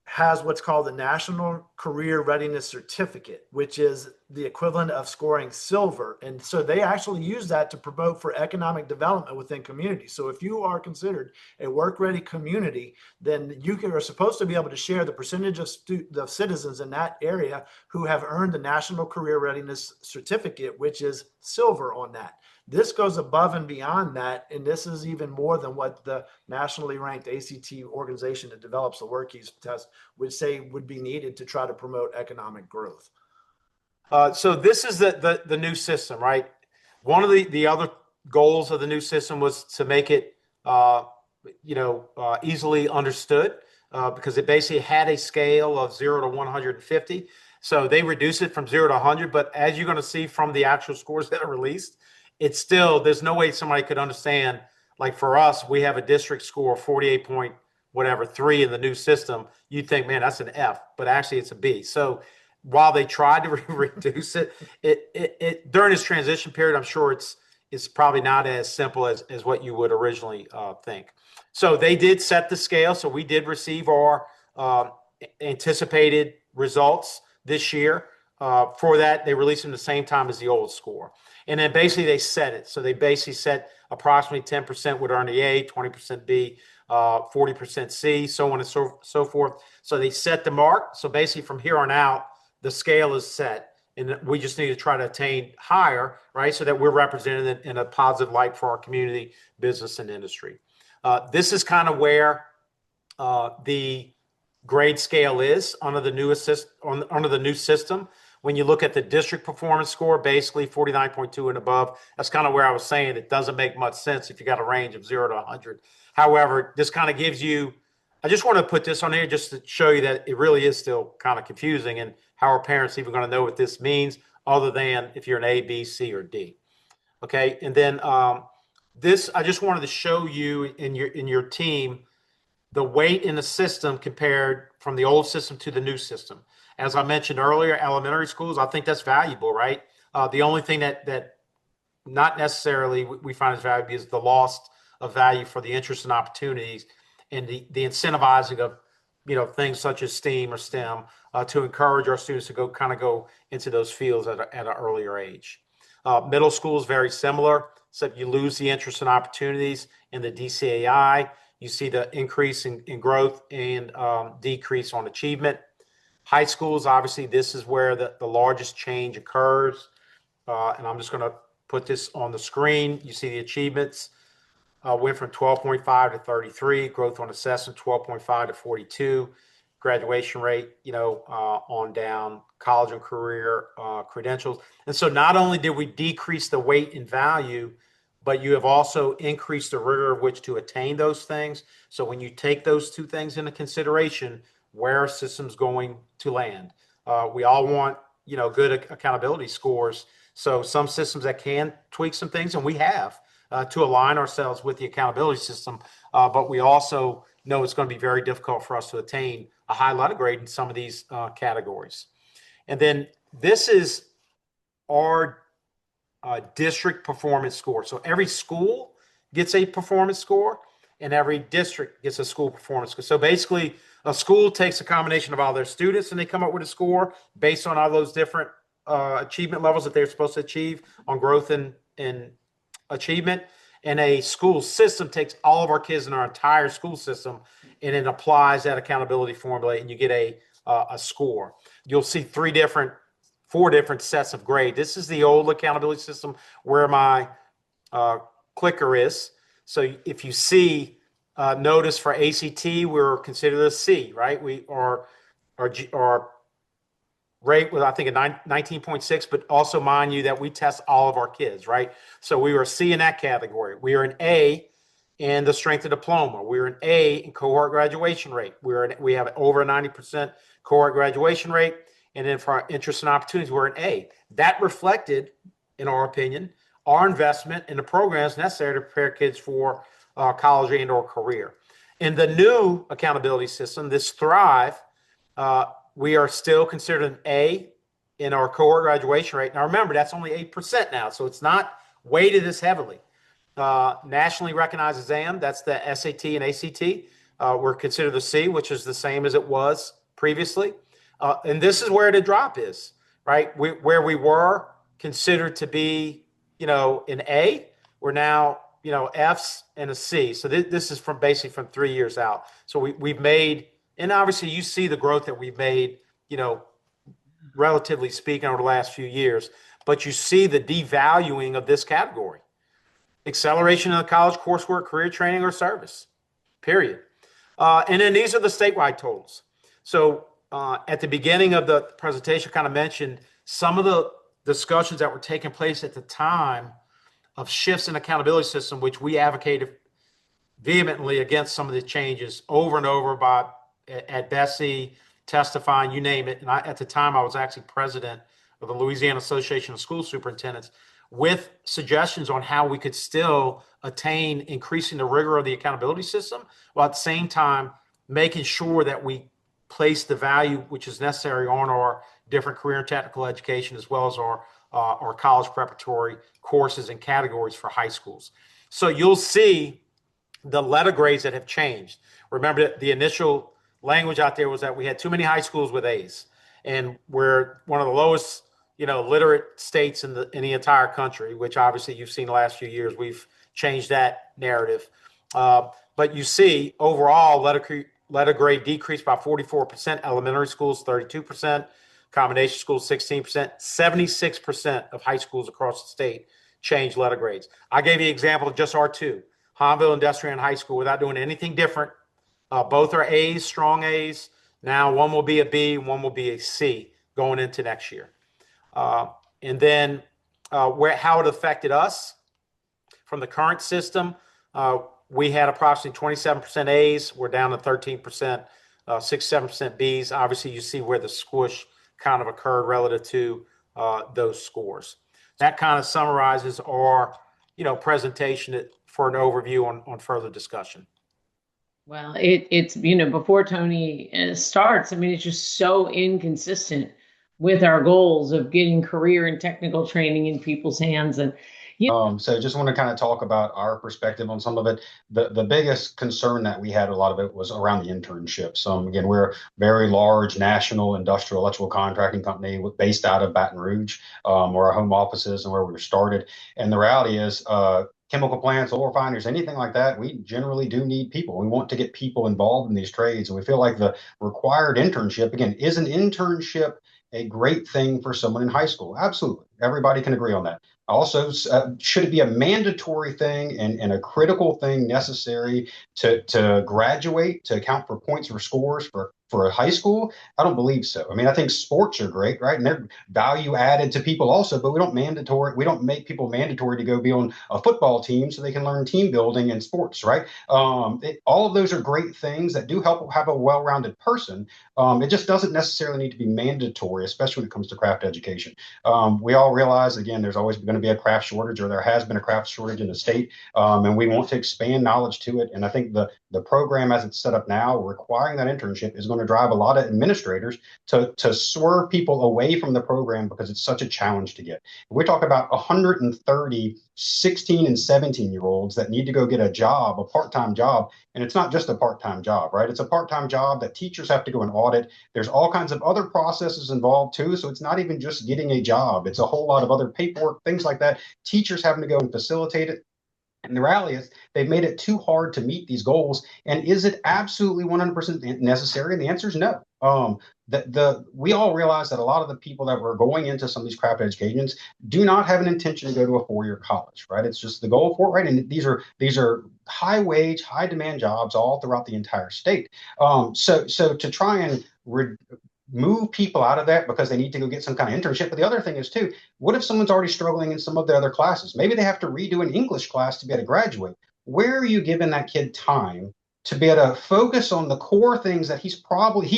has what's called the National Career Readiness Certificate, which is the equivalent of scoring silver. And so they actually use that to promote for economic development within communities. So if you are considered a work-ready community, then you are supposed to be able to share the percentage of the citizens in that area who have earned the National Career Readiness Certificate, which is silver on that. This goes above and beyond that, and this is even more than what the nationally ranked ACT organization that develops the WorkKeys test would say would be needed to try to promote economic growth. So this is the new system, right? One of the other goals of the new system was to make it, easily understood, because it basically had a scale of 0 to 150. So they reduced it from 0 to 100. But as you're going to see from the actual scores that are released, it's still, there's no way somebody could understand. Like for us, we have a district score of 48.3 in the new system. You'd think, man, that's an F, but actually it's a B. So while they tried to reduce it, it during this transition period, I'm sure it's probably not as simple as what you would originally think. So they did set the scale. So we did receive our anticipated results this year. For that, they released them the same time as the old score. And then basically they set it. So they basically set approximately 10% would earn the A, 20% B, 40% C, so on and so forth. So they set the mark. So basically from here on out, the scale is set. And we just need to try to attain higher, right? So that we're represented in a positive light for our community, business, and industry. This is kind of where the grade scale is under the new system. When you look at the district performance score, basically 49.2 and above, that's kind of where I was saying it doesn't make much sense if you got a range of 0 to 100. However, this kind of gives you, I just want to put this on here just to show you that it really is still kind of confusing, and how are parents even going to know what this means other than if you're an A, B, C, or D. Okay, and then this, I just wanted to show you in your team the weight in the system compared from the old system to the new system. As I mentioned earlier, elementary schools, I think that's valuable, right? The only thing that not necessarily we find as valuable is the loss of value for the interests and opportunities, and the incentivizing of things such as STEAM or STEM to encourage our students to go into those fields at an earlier age. Middle school is very similar, except you lose the interest and opportunities in the DCAI. You see the increase in growth and decrease on achievement. High schools, obviously, this is where the largest change occurs. And I'm just going to put this on the screen. You see the achievements went from 12.5 to 33, growth on assessment 12.5 to 42, graduation rate, on down, college and career credentials. And so not only did we decrease the weight and value, but you have also increased the rigor of which to attain those things. So when you take those two things into consideration, where are systems going to land? We all want, good accountability scores. So some systems that can tweak some things, and we have to align ourselves with the accountability system. But we also know it's going to be very difficult for us to attain a high letter grade in some of these categories. And then this is our district performance score. So every school gets a performance score, and every district gets a school performance score. So basically, a school takes a combination of all their students, and they come up with a score based on all those different achievement levels that they're supposed to achieve on growth and achievement. And a school system takes all of our kids in our entire school system, and it applies that accountability formula, and you get a score. You'll see four different sets of grade. This is the old accountability system where my clicker is. So if you see, notice for ACT, we're considered a C, right? Our rate was, I think, a 19.6, but also mind you that we test all of our kids, right? So we were a C in that category. We are an A in the strength of diploma. We are an A in cohort graduation rate. We have over a 90% cohort graduation rate. And then for our interests and opportunities, we're an A. That reflected, in our opinion, our investment in the programs necessary to prepare kids for college and or career. In the new accountability system, this Thrive, we are still considered an A in our cohort graduation rate. Now remember, that's only 8% now, so it's not weighted as heavily. Nationally recognized exam, that's the SAT and ACT. We're considered a C, which is the same as it was previously. And this is where the drop is. right? Where we were considered to be, an A, we're now, F's and a C. So this is from basically from 3 years out. So we've made, and obviously you see the growth that we've made, relatively speaking over the last few years, but you see the devaluing of this category. Acceleration of the college coursework, career training, or service, period. And then these are the statewide totals. So at the beginning of the presentation, I kind of mentioned some of the discussions that were taking place at the time of shifts in accountability system, which we advocated vehemently against some of the changes over and over at Bessie, testifying, you name it. And at the time, I was actually president of the Louisiana Association of School Superintendents, with suggestions on how we could still attain increasing the rigor of the accountability system, while at the same time making sure that we place the value which is necessary on our different career and technical education, as well as our college preparatory courses and categories for high schools. So you'll see the letter grades that have changed. Remember that the initial language out there was that we had too many high schools with A's, and we're one of the lowest literate states in the entire country, which obviously you've seen the last few years. We've changed that narrative. But you see overall letter grade decreased by 44%, elementary schools 32%, combination schools 16%, 76% of high schools across the state changed letter grades. I gave you an example of just our two, Hahnville Industrial and High School, without doing anything different. Both are A's, strong A's. Now one will be a B, one will be a C going into next year. And then how it affected us from the current system, we had approximately 27% A's. We're down to 13%, 6-7% B's. Obviously, you see where the squish kind of occurred relative to those scores. That kind of summarizes our, presentation for an overview on further discussion. Well, it's before Tony starts, it's just so inconsistent with our goals of getting career and technical training in people's hands. And so just want to kind of talk about our perspective on some of it. The biggest concern that we had, a lot of it, was around the internships. Again, we're a very large national industrial electrical contracting company based out of Baton Rouge, where our home office is and where we were started. And the reality is, chemical plants, oil refineries, anything like that, we generally do need people. We want to get people involved in these trades. And we feel like the required internship, again, is an internship a great thing for someone in high school? Absolutely. Everybody can agree on that. Also, should it be a mandatory thing and a critical thing necessary to graduate, to account for points or scores for a high school? I don't believe so. I think sports are great, right? And they're value added to people also, but we don't make people mandatory to go be on a football team so they can learn team building and sports, right? All of those are great things that do help have a well-rounded person. It just doesn't necessarily need to be mandatory, especially when it comes to craft education. We all realize, again, there's always going to be a craft shortage, or there has been a craft shortage in the state, and we want to expand knowledge to it. And I think the program as it's set up now, requiring that internship, is going to drive a lot of administrators to swerve people away from the program because it's such a challenge to get. We talk about 130 16 and 17-year-olds that need to go get a job, a part-time job. And it's not just a part-time job, right? It's a part-time job that teachers have to go and audit. There's all kinds of other processes involved too. So it's not even just getting a job. It's a whole lot of other paperwork, things like that. Teachers having to go and facilitate it. And the reality is they've made it too hard to meet these goals. And is it absolutely 100% necessary? And the answer is no. We all realize that a lot of the people that were going into some of these craft educations do not have an intention to go to a four-year college, right? It's just the goal for it, right? And these are high wage, high demand jobs all throughout the entire state. So to try and move people out of that because they need to go get some kind of internship. But the other thing is too, what if someone's already struggling in some of the other classes? Maybe they have to redo an English class to be able to graduate. Where are you giving that kid time to be able to focus on the core things that he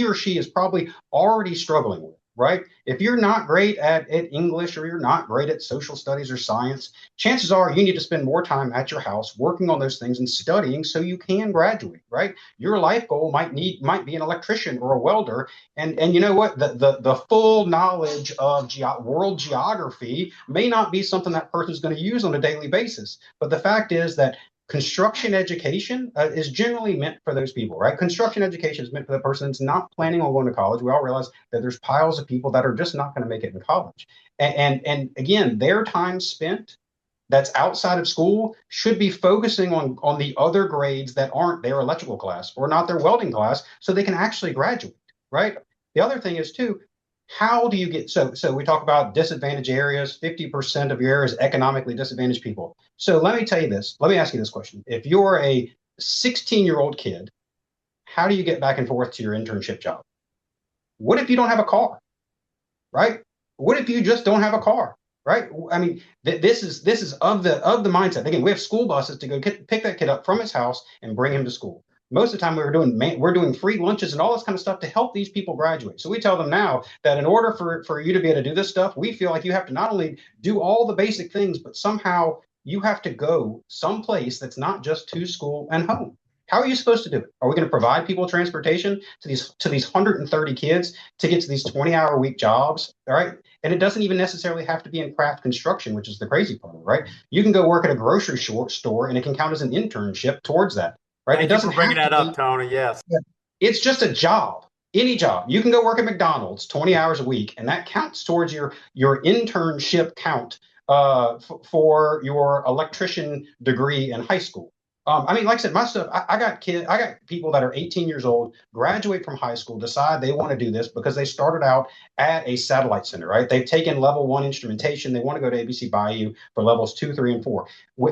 or she is probably already struggling with, right? If you're not great at English, or you're not great at social studies or science, chances are you need to spend more time at your house working on those things and studying so you can graduate, right? Your life goal might be an electrician or a welder. And you know what? The full knowledge of world geography may not be something that person's going to use on a daily basis. But the fact is that construction education is generally meant for those people, right? Construction education is meant for the person that's not planning on going to college. We all realize that there's piles of people that are just not going to make it in college. And again, their time spent that's outside of school should be focusing on the other grades that aren't their electrical class or not their welding class, so they can actually graduate, right? The other thing is too, how do you get, so we talk about disadvantaged areas, 50% of your area is economically disadvantaged people. So let me tell you this, let me ask you this question. If you're a 16-year-old kid, how do you get back and forth to your internship job? What if you don't have a car, right? What if you just don't have a car? Right. I mean, this is of the mindset. Again, we have school buses to go pick that kid up from his house and bring him to school. Most of the time we're doing free lunches and all this kind of stuff to help these people graduate. So we tell them now that in order for you to be able to do this stuff, we feel like you have to not only do all the basic things, but somehow you have to go someplace that's not just to school and home. How are you supposed to do it? Are we going to provide people transportation to these 130 kids to get to these 20-hour-a-week jobs? All right. And it doesn't even necessarily have to be in craft construction, which is the crazy part, right? You can go work at a grocery store and it can count as an internship towards that, right? Thank It doesn't you for bringing have that to up, Tony. Yes. It's just a job, any job. You can go work at McDonald's 20 hours a week, and that counts towards your internship count for your electrician degree in high school. I mean, like I said, my stuff, I got people that are 18 years old, graduate from high school, decide they want to do this because they started out at a satellite center, right? They've taken level 1 instrumentation. They want to go to ABC Bayou for levels 2, 3, and 4.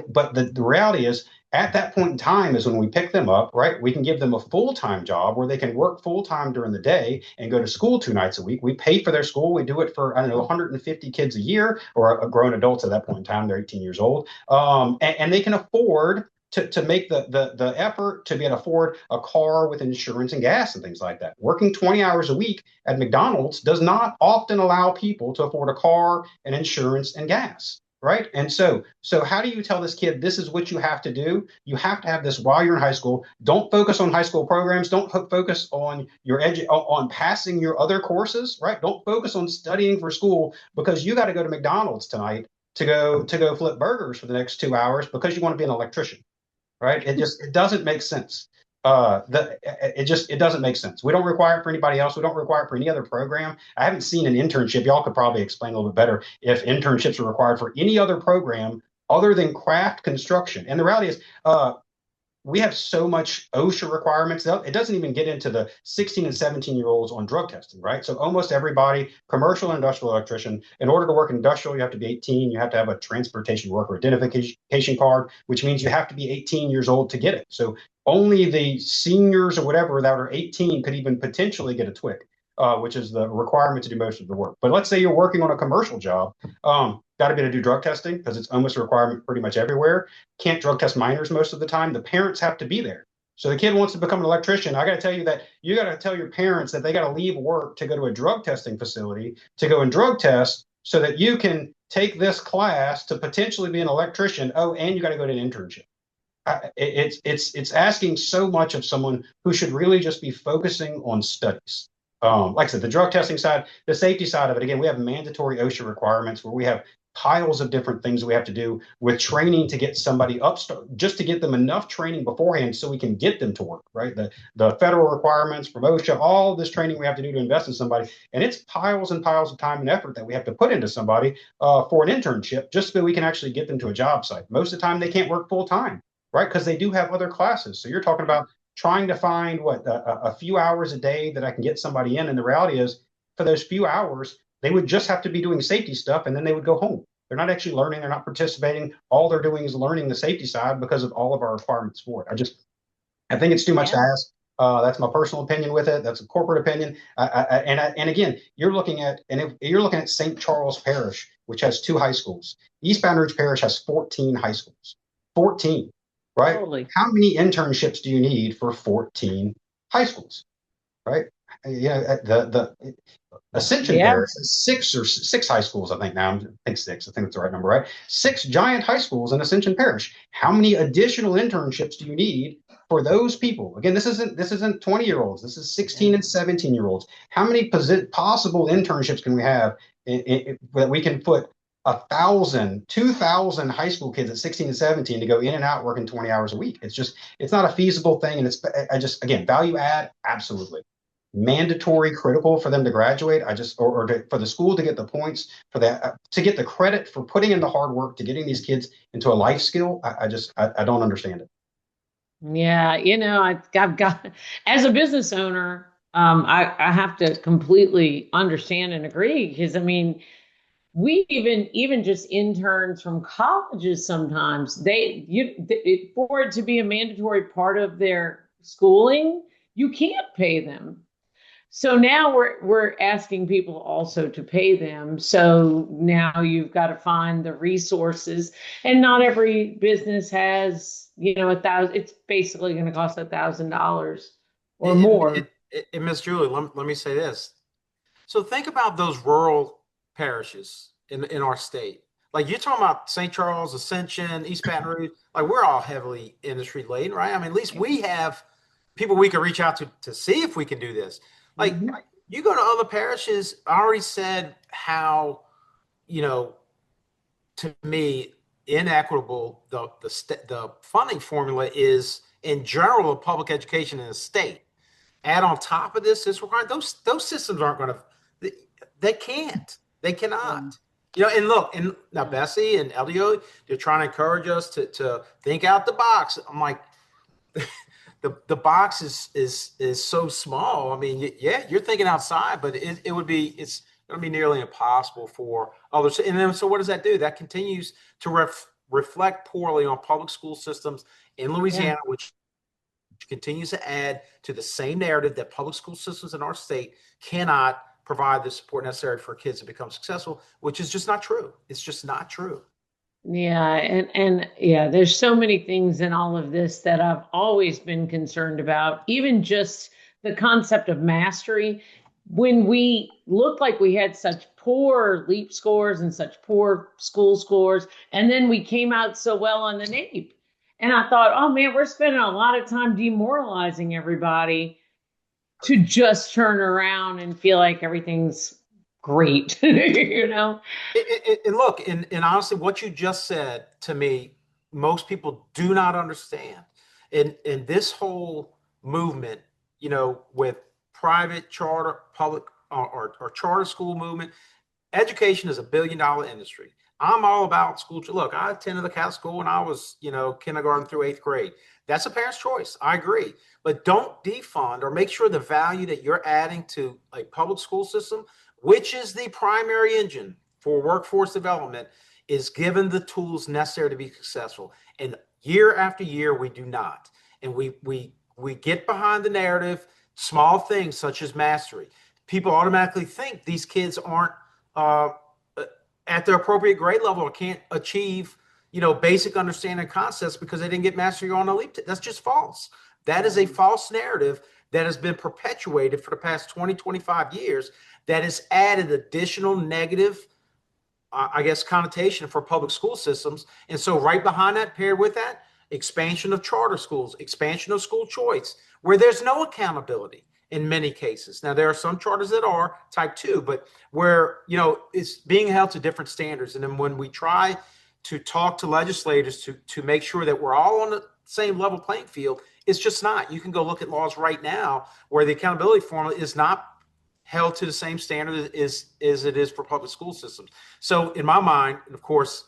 But the reality is, at that point in time is when we pick them up, right? We can give them a full-time job where they can work full-time during the day and go to school 2 nights a week. We pay for their school. We do it for, 150 kids a year, or grown adults at that point in time. They're 18 years old. And they can afford to make the effort to be able to afford a car with insurance and gas and things like that. Working 20 hours a week at McDonald's does not often allow people to afford a car and insurance and gas, right? And so how do you tell this kid this is what you have to do? You have to have this while you're in high school. Don't focus on high school programs. Don't focus on on passing your other courses, right? Don't focus on studying for school because you got to go to McDonald's tonight to go flip burgers for the next 2 hours because you want to be an electrician. Right? It doesn't make sense. It doesn't make sense. We don't require it for anybody else. We don't require it for any other program. I haven't seen an internship. Y'all could probably explain a little bit better if internships are required for any other program other than craft construction. And the reality is, we have so much OSHA requirements. It doesn't even get into the 16 and 17-year-olds on drug testing, right? So almost everybody, commercial and industrial electrician, in order to work in industrial, you have to be 18. You have to have a transportation worker identification card, which means you have to be 18 years old to get it. So only the seniors or whatever that are 18 could even potentially get a TWIC, which is the requirement to do most of the work. But let's say you're working on a commercial job. Got to be able to do drug testing because it's almost a requirement pretty much everywhere. Can't drug test minors most of the time. The parents have to be there. So the kid wants to become an electrician. I got to tell you that you got to tell your parents that they got to leave work to go to a drug testing facility to go and drug test so that you can take this class to potentially be an electrician. Oh, and you got to go to an internship. It's asking so much of someone who should really just be focusing on studies. Like I said, the drug testing side, the safety side of it, again, we have mandatory OSHA requirements where we have piles of different things we have to do with training to get somebody up, just to get them enough training beforehand so we can get them to work, right? The federal requirements from OSHA, all this training we have to do to invest in somebody. And it's piles and piles of time and effort that we have to put into somebody for an internship just so we can actually get them to a job site. Most of the time they can't work full time, right? Because they do have other classes. So you're talking about trying to find a few hours a day that I can get somebody in. And the reality is for those few hours, they would just have to be doing safety stuff and then they would go home. They're not actually learning. They're not participating. All they're doing is learning the safety side because of all of our requirements for it. I think it's too much to ask. That's my personal opinion with it. That's a corporate opinion. And again, you're looking at St. Charles Parish, which has 2 high schools. East Baton Rouge Parish has 14 high schools. 14, right? Totally. How many internships do you need for 14 high schools, right? Yeah, the Ascension Parish has 6 high schools, I think now. I think 6. I think that's the right number, right? 6 giant high schools in Ascension Parish. How many additional internships do you need for those people? Again, this isn't 20-year-olds. This is 16 and 17-year-olds. How many possible internships can we have that we can put 2,000 high school kids at 16 and 17 to go in and out working 20 hours a week. It's not a feasible thing. And again, value add, absolutely. Mandatory, critical for them to graduate. For the school to get the points for that, to get the credit for putting in the hard work to getting these kids into a life skill. I don't understand it. Yeah, I've got, as a business owner, I have to completely understand and agree, because I mean, we even just interns from colleges, sometimes for it to be a mandatory part of their schooling, you can't pay them. So now we're asking people also to pay them. So now you've got to find the resources, and not every business has, 1,000. It's basically going to cost $1,000 or more. Miss Julie, let me say this. So think about those rural parishes in our state. Like, you're talking about St. Charles, Ascension, East Baton Rouge. Like, we're all heavily industry laden, right? I mean, at least we have people we can reach out to see if we can do this. Like, you go to other parishes, I already said how, to me, inequitable the funding formula is in general of public education in the state. Add on top of this required, those systems aren't going to, they cannot. And look, and now Bessie and LDO, they're trying to encourage us to think out the box. I'm like, the box is so small. I mean, yeah, you're thinking outside, but it's going to be nearly impossible for others. And then, so what does that do? That continues to reflect poorly on public school systems in Louisiana, which continues to add to the same narrative that public school systems in our state cannot provide the support necessary for kids to become successful, which is just not true. It's just not true. Yeah, and yeah, there's so many things in all of this that I've always been concerned about. Even just the concept of mastery. When we looked like we had such poor LEAP scores and such poor school scores, and then we came out so well on the NAEP. And I thought, oh man, we're spending a lot of time demoralizing everybody to just turn around and feel like everything's great, And look, and honestly, what you just said to me, most people do not understand. In this whole movement, with private, charter, public, or charter school movement, education is $1 billion industry. I'm all about school. Look, I attended the Catholic school when I was, kindergarten through 8th grade. That's a parent's choice. I agree. But don't defund or make sure the value that you're adding to a public school system, which is the primary engine for workforce development, is given the tools necessary to be successful. And year after year, we do not. And we get behind the narrative, small things such as mastery. People automatically think these kids aren't at their appropriate grade level or can't achieve, basic understanding concepts because they didn't get mastery on a LEAP. That's just false. That is a false narrative that has been perpetuated for the past 20, 25 years that has added additional negative, connotation for public school systems. And so right behind that, paired with that, expansion of charter schools, expansion of school choice, where there's no accountability in many cases. Now, there are some charters that are type 2, but where, it's being held to different standards. And then when we try to talk to legislators to make sure that we're all on the same level playing field, it's just not. You can go look at laws right now where the accountability formula is not held to the same standard as it is for public school systems. So in my mind, and of course,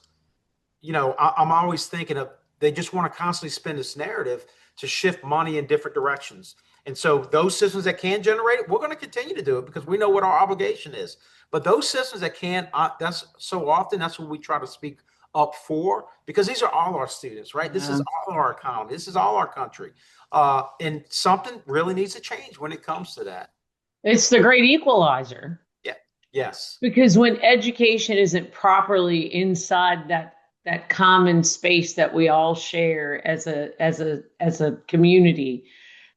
I'm always thinking of, they just want to constantly spin this narrative to shift money in different directions. And so those systems that can generate it, we're going to continue to do it because we know what our obligation is. But those systems that can't, that's what we try to speak up for, because these are all our students, right? This is all our economy. This is all our country. And something really needs to change when it comes to that. It's the great equalizer. Yeah. Yes. Because when education isn't properly inside that common space that we all share as a community,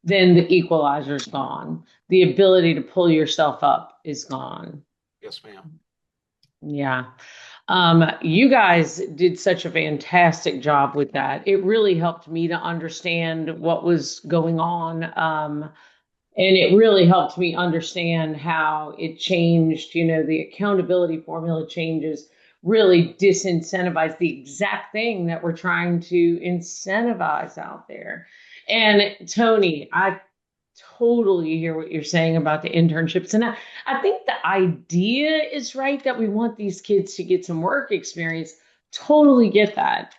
then the equalizer's gone. The ability to pull yourself up is gone. Yes, ma'am. Yeah. You guys did such a fantastic job with that. It really helped me to understand what was going on. And it really helped me understand how it changed, the accountability formula changes really disincentivize the exact thing that we're trying to incentivize out there. And Tony, I totally hear what you're saying about the internships. And I think the idea is right that we want these kids to get some work experience. Totally get that.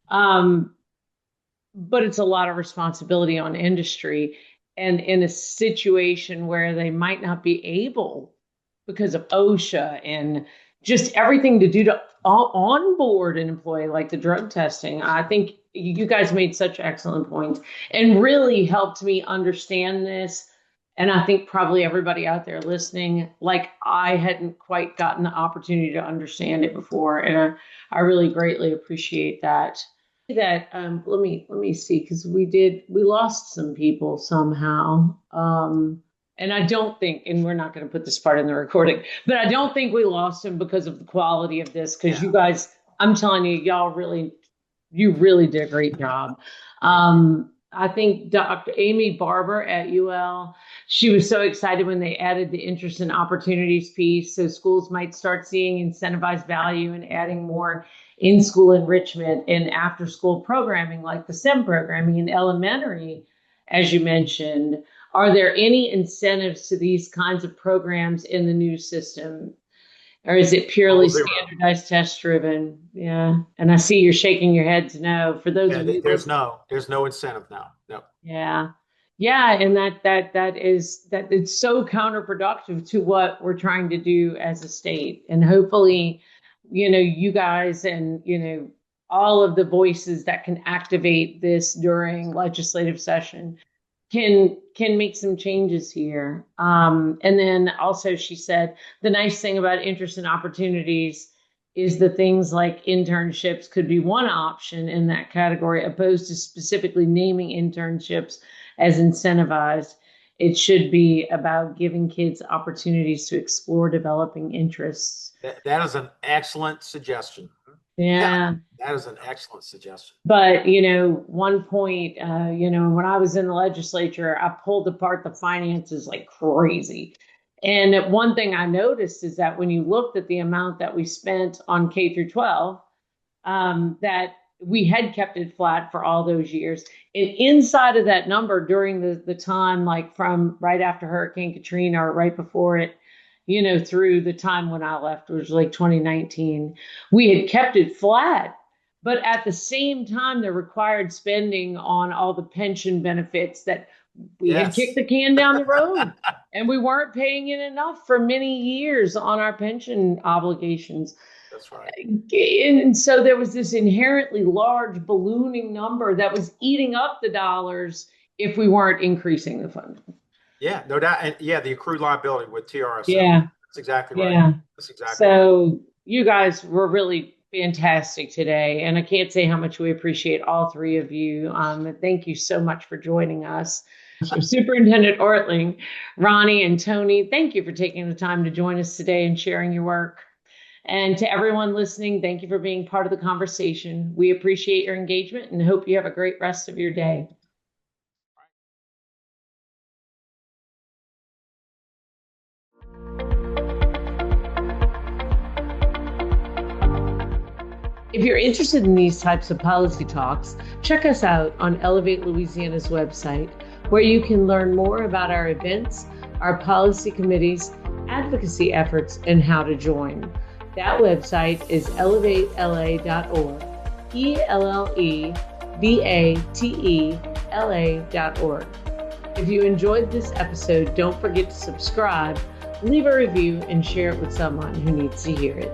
But it's a lot of responsibility on industry. And in a situation where they might not be able, because of OSHA and just everything to do to onboard an employee, like the drug testing, I think you guys made such excellent points and really helped me understand this. And I think probably everybody out there listening, like I hadn't quite gotten the opportunity to understand it before. And I really greatly appreciate that. Let me see, because we lost some people somehow. And I don't think, and we're not going to put this part in the recording, but I don't think we lost them because of the quality of this, because you guys, I'm telling you, you really did a great job. I think Dr. Amy Barber at UL, she was so excited when they added the interest and opportunities piece. So schools might start seeing incentivized value and adding more in-school enrichment and after-school programming, like the STEM programming in elementary, as you mentioned. Are there any incentives to these kinds of programs in the new system? Or is it purely standardized test driven? Yeah. And I see you're shaking your heads no. For those of you, there's no incentive now. No. Yeah. Yeah. And that it's so counterproductive to what we're trying to do as a state. And hopefully, you guys and, all of the voices that can activate this during legislative session can make some changes here. And then also she said, the nice thing about interest and opportunities is the things like internships could be one option in that category, opposed to specifically naming internships as incentivized. It should be about giving kids opportunities to explore developing interests. That is an excellent suggestion. Yeah. That is an excellent suggestion. But, one point, when I was in the legislature, I pulled apart the finances like crazy. And one thing I noticed is that when you looked at the amount that we spent on K through 12, that we had kept it flat for all those years. And inside of that number during the time, like from right after Hurricane Katrina or right before it, through the time when I left, which was like 2019, we had kept it flat. But at the same time, the required spending on all the pension benefits that we had kicked the can down the road, and we weren't paying in enough for many years on our pension obligations. That's right. And so there was this inherently large ballooning number that was eating up the dollars if we weren't increasing the funding. Yeah, no doubt. And the accrued liability with TRS. Yeah. That's exactly right. Yeah. That's exactly so right. You guys were really fantastic today. And I can't say how much we appreciate all three of you. Thank you so much for joining us. So Superintendent Oertling, Ronny, and Tony, thank you for taking the time to join us today and sharing your work. And to everyone listening, thank you for being part of the conversation. We appreciate your engagement and hope you have a great rest of your day. If you're interested in these types of policy talks, check us out on Ellevate Louisiana's website, where you can learn more about our events, our policy committees, advocacy efforts, and how to join. That website is ellevatela.org, ELLEVATELA.org. If you enjoyed this episode, don't forget to subscribe, leave a review, and share it with someone who needs to hear it.